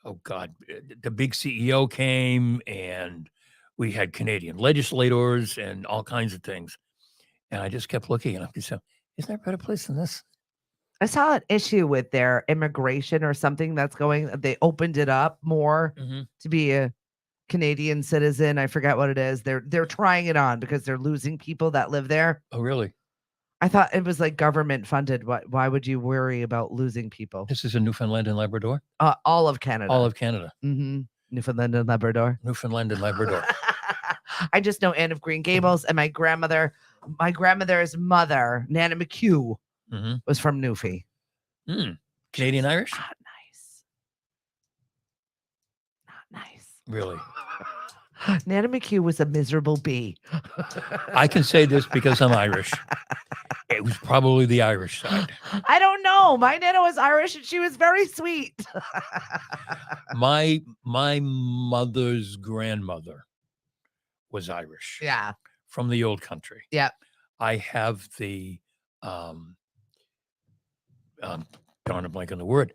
[SPEAKER 2] oh God, the big CEO came, and we had Canadian legislators and all kinds of things. And I just kept looking, and I said, isn't there a better place than this?
[SPEAKER 1] I saw an issue with their immigration or something that's going. They opened it up more to be a Canadian citizen. I forget what it is. They're trying it on because they're losing people that live there.
[SPEAKER 2] Oh, really?
[SPEAKER 1] I thought it was like government funded. Why would you worry about losing people?
[SPEAKER 2] This is in Newfoundland and Labrador?
[SPEAKER 1] All of Canada.
[SPEAKER 2] All of Canada.
[SPEAKER 1] Mm-hmm. Newfoundland and Labrador.
[SPEAKER 2] Newfoundland and Labrador.
[SPEAKER 1] I just know Anne of Green Gables, and my grandmother's mother, Nana McHugh, was from Newfie.
[SPEAKER 2] Canadian Irish?
[SPEAKER 1] Not nice.
[SPEAKER 2] Really?
[SPEAKER 1] Nana McHugh was a miserable bee.
[SPEAKER 2] I can say this because I'm Irish. It was probably the Irish side.
[SPEAKER 1] I don't know. My Nana was Irish, and she was very sweet.
[SPEAKER 2] My mother's grandmother was Irish.
[SPEAKER 1] Yeah.
[SPEAKER 2] From the old country.
[SPEAKER 1] Yeah.
[SPEAKER 2] I have the drawing a blank on the word,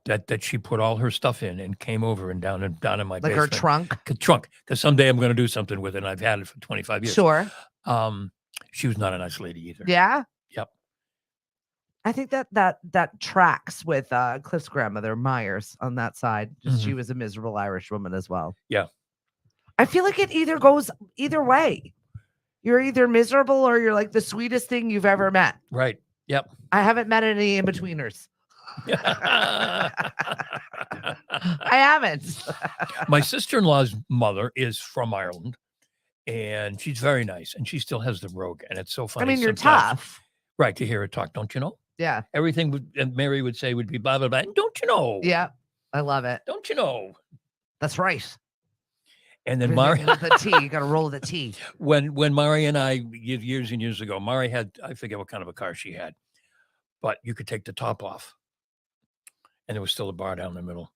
[SPEAKER 2] that she put all her stuff in and came over and down in my
[SPEAKER 1] like
[SPEAKER 2] basement.
[SPEAKER 1] her trunk.
[SPEAKER 2] Because someday I'm going to do something with it, and I've had it for 25 years.
[SPEAKER 1] Sure.
[SPEAKER 2] She was not a nice lady either.
[SPEAKER 1] Yeah.
[SPEAKER 2] Yep.
[SPEAKER 1] I think that tracks with Cliff's grandmother Myers on that side. She was a miserable Irish woman as well.
[SPEAKER 2] Yeah.
[SPEAKER 1] I feel like it either goes either way. You're either miserable or you're like the sweetest thing you've ever met.
[SPEAKER 2] Right. Yep.
[SPEAKER 1] I haven't met any in-betweeners. I haven't.
[SPEAKER 2] My sister-in-law's mother is from Ireland, and she's very nice, and she still has the rogue, and it's so funny.
[SPEAKER 1] I mean, you're
[SPEAKER 2] sometimes.
[SPEAKER 1] tough.
[SPEAKER 2] Right, to hear her talk, don't you know?
[SPEAKER 1] Yeah.
[SPEAKER 2] Everything Mary would say would be blah, blah, blah. Don't you know?
[SPEAKER 1] Yeah. I love it.
[SPEAKER 2] Don't you know?
[SPEAKER 1] That's right.
[SPEAKER 2] And then
[SPEAKER 1] Everything
[SPEAKER 2] Mari,
[SPEAKER 1] with the tea, you got to roll the tea.
[SPEAKER 2] when Mari and I, years and years ago, Mari had, I forget what kind of a car she had, but you could take the top off, and there was still a bar down the middle.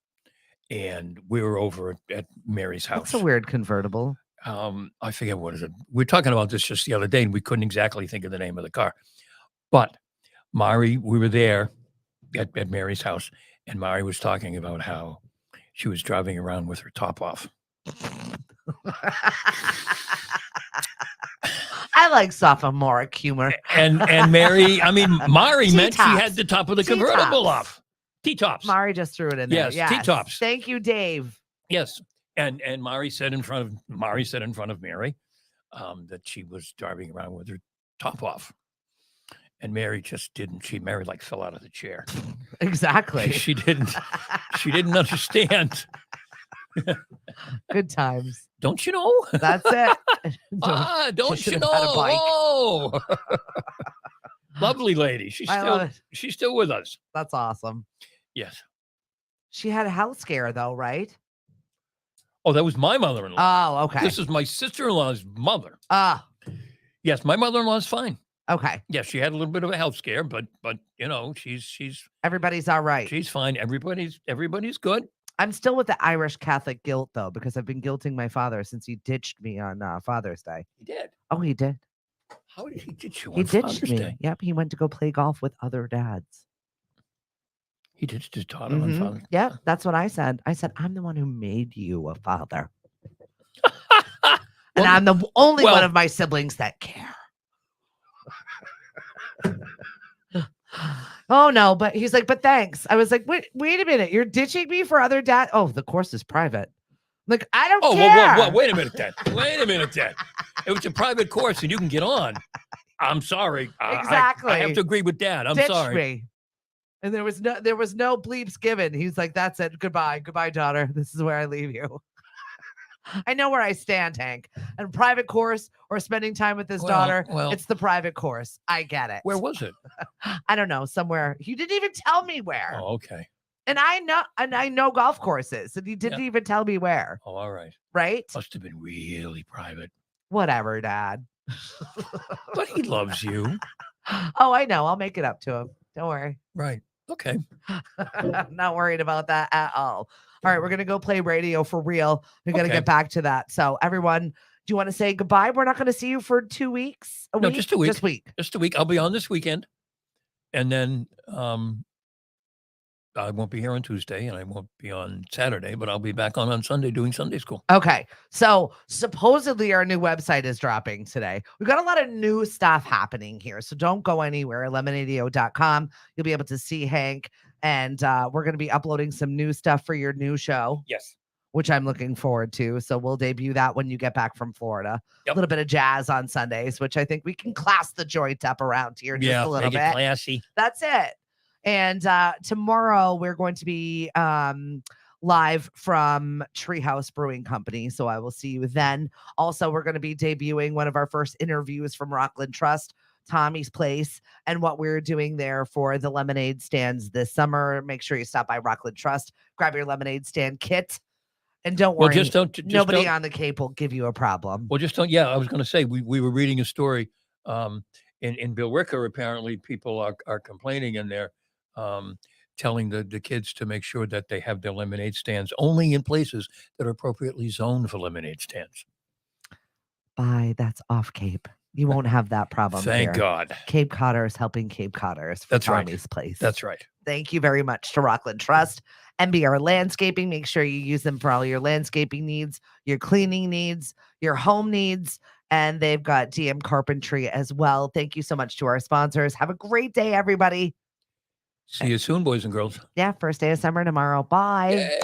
[SPEAKER 2] And we were over at Mary's house.
[SPEAKER 1] That's a weird convertible.
[SPEAKER 2] I forget what is it. We were talking about this just the other day, and we couldn't exactly think of the name of the car. But Mari, we were there at Mary's house, and Mari was talking about how she was driving around with her top off.
[SPEAKER 1] I like sophomoric humor.
[SPEAKER 2] And Mary, I mean, Mari meant she
[SPEAKER 1] T-tops.
[SPEAKER 2] had the top of the convertible off. T-tops.
[SPEAKER 1] Mari just threw it in there.
[SPEAKER 2] Yes, T-tops.
[SPEAKER 1] Thank you, Dave.
[SPEAKER 2] Yes. And Mari said in front of Mary that she was driving around with her top off. And Mary just didn't. Mary like fell out of the chair.
[SPEAKER 1] Exactly.
[SPEAKER 2] She didn't understand.
[SPEAKER 1] Good times.
[SPEAKER 2] Don't you know?
[SPEAKER 1] That's it.
[SPEAKER 2] Don't
[SPEAKER 1] she
[SPEAKER 2] you
[SPEAKER 1] should have had a
[SPEAKER 2] know?
[SPEAKER 1] bike.
[SPEAKER 2] Oh. Lovely lady.
[SPEAKER 1] I love it.
[SPEAKER 2] She's still with us.
[SPEAKER 1] That's awesome.
[SPEAKER 2] Yes.
[SPEAKER 1] She had a health scare though, right?
[SPEAKER 2] Oh, that was my mother-in-law.
[SPEAKER 1] Oh, okay.
[SPEAKER 2] This is my sister-in-law's mother.
[SPEAKER 1] Ah.
[SPEAKER 2] Yes, my mother-in-law's fine.
[SPEAKER 1] Okay.
[SPEAKER 2] Yes, she had a little bit of a health scare, but she's
[SPEAKER 1] Everybody's all right.
[SPEAKER 2] she's fine. Everybody's good.
[SPEAKER 1] I'm still with the Irish Catholic guilt, though, because I've been guilting my father since he ditched me on Father's Day.
[SPEAKER 2] He did.
[SPEAKER 1] Oh, he did.
[SPEAKER 2] How did he ditch you
[SPEAKER 1] He
[SPEAKER 2] on
[SPEAKER 1] ditched
[SPEAKER 2] Father's
[SPEAKER 1] me.
[SPEAKER 2] Day?
[SPEAKER 1] Yep, he went to go play golf with other dads.
[SPEAKER 2] He ditched his daughter on Father's Day.
[SPEAKER 1] Yep, that's what I said. I said, I'm the one who made you a father. And I'm the only one of my siblings that care. Oh, no, but he's like, but thanks. I was like, wait a minute. You're ditching me for other dad? Oh, the course is private. Like, I don't care.
[SPEAKER 2] Well, wait a minute then. It was a private course and you can get on. I'm sorry.
[SPEAKER 1] Exactly.
[SPEAKER 2] I have to agree with Dad. I'm
[SPEAKER 1] Ditch
[SPEAKER 2] sorry.
[SPEAKER 1] me. And there was no bleeps given. He's like, that's it. Goodbye, daughter. This is where I leave you. I know where I stand, Hank. And private course or spending time with his daughter, it's the private course. I get it.
[SPEAKER 2] Where was it?
[SPEAKER 1] I don't know. Somewhere. He didn't even tell me where.
[SPEAKER 2] Oh, okay.
[SPEAKER 1] And I know golf courses, and he didn't even tell me where.
[SPEAKER 2] Oh, all right.
[SPEAKER 1] Right?
[SPEAKER 2] Must have been really private.
[SPEAKER 1] Whatever, Dad.
[SPEAKER 2] But he loves you.
[SPEAKER 1] Oh, I know. I'll make it up to him. Don't worry.
[SPEAKER 2] Right. Okay.
[SPEAKER 1] I'm not worried about that at all. All right, we're going to go play radio for real. We're going to get back to that. So, everyone, do you want to say goodbye? We're not going to see you for 2 weeks.
[SPEAKER 2] No, just a week.
[SPEAKER 1] Just a week.
[SPEAKER 2] I'll be on this weekend. And then I won't be here on Tuesday and I won't be on Saturday, but I'll be back on Sunday doing Sunday school.
[SPEAKER 1] Okay. So supposedly our new website is dropping today. We've got a lot of new stuff happening here. So don't go anywhere. lemonadeo.com. You'll be able to see Hank. And we're going to be uploading some new stuff for your new show.
[SPEAKER 2] Yes.
[SPEAKER 1] Which I'm looking forward to. So we'll debut that when you get back from Florida.
[SPEAKER 2] Yep.
[SPEAKER 1] A little bit of jazz on Sundays, which I think we can class the joint up around here just a little
[SPEAKER 2] make
[SPEAKER 1] bit.
[SPEAKER 2] It classy.
[SPEAKER 1] That's it. And tomorrow we're going to be live from Treehouse Brewing Company. So I will see you then. Also, we're going to be debuting one of our first interviews from Rockland Trust, Tommy's Place, and what we're doing there for the lemonade stands this summer. Make sure you stop by Rockland Trust, grab your lemonade stand kit. And don't worry, nobody on the Cape will give you a problem.
[SPEAKER 2] Well, just don't. Yeah, I was going to say, we were reading a story in Billerica. Apparently, people are complaining in there, telling the kids to make sure that they have their lemonade stands only in places that are appropriately zoned for lemonade stands.
[SPEAKER 1] Bye. That's off Cape. You won't have that problem.
[SPEAKER 2] Thank God.
[SPEAKER 1] Cape Codders helping Cape Codders.
[SPEAKER 2] That's
[SPEAKER 1] Tommy's Place.
[SPEAKER 2] That's right.
[SPEAKER 1] Thank you very much to Rockland Trust. MBR Landscaping. Make sure you use them for all your landscaping needs, your cleaning needs, your home needs. And they've got DM Carpentry as well. Thank you so much to our sponsors. Have a great day, everybody.
[SPEAKER 2] See you soon, boys and girls.
[SPEAKER 1] Yeah, first day of summer tomorrow. Bye.
[SPEAKER 2] Yay.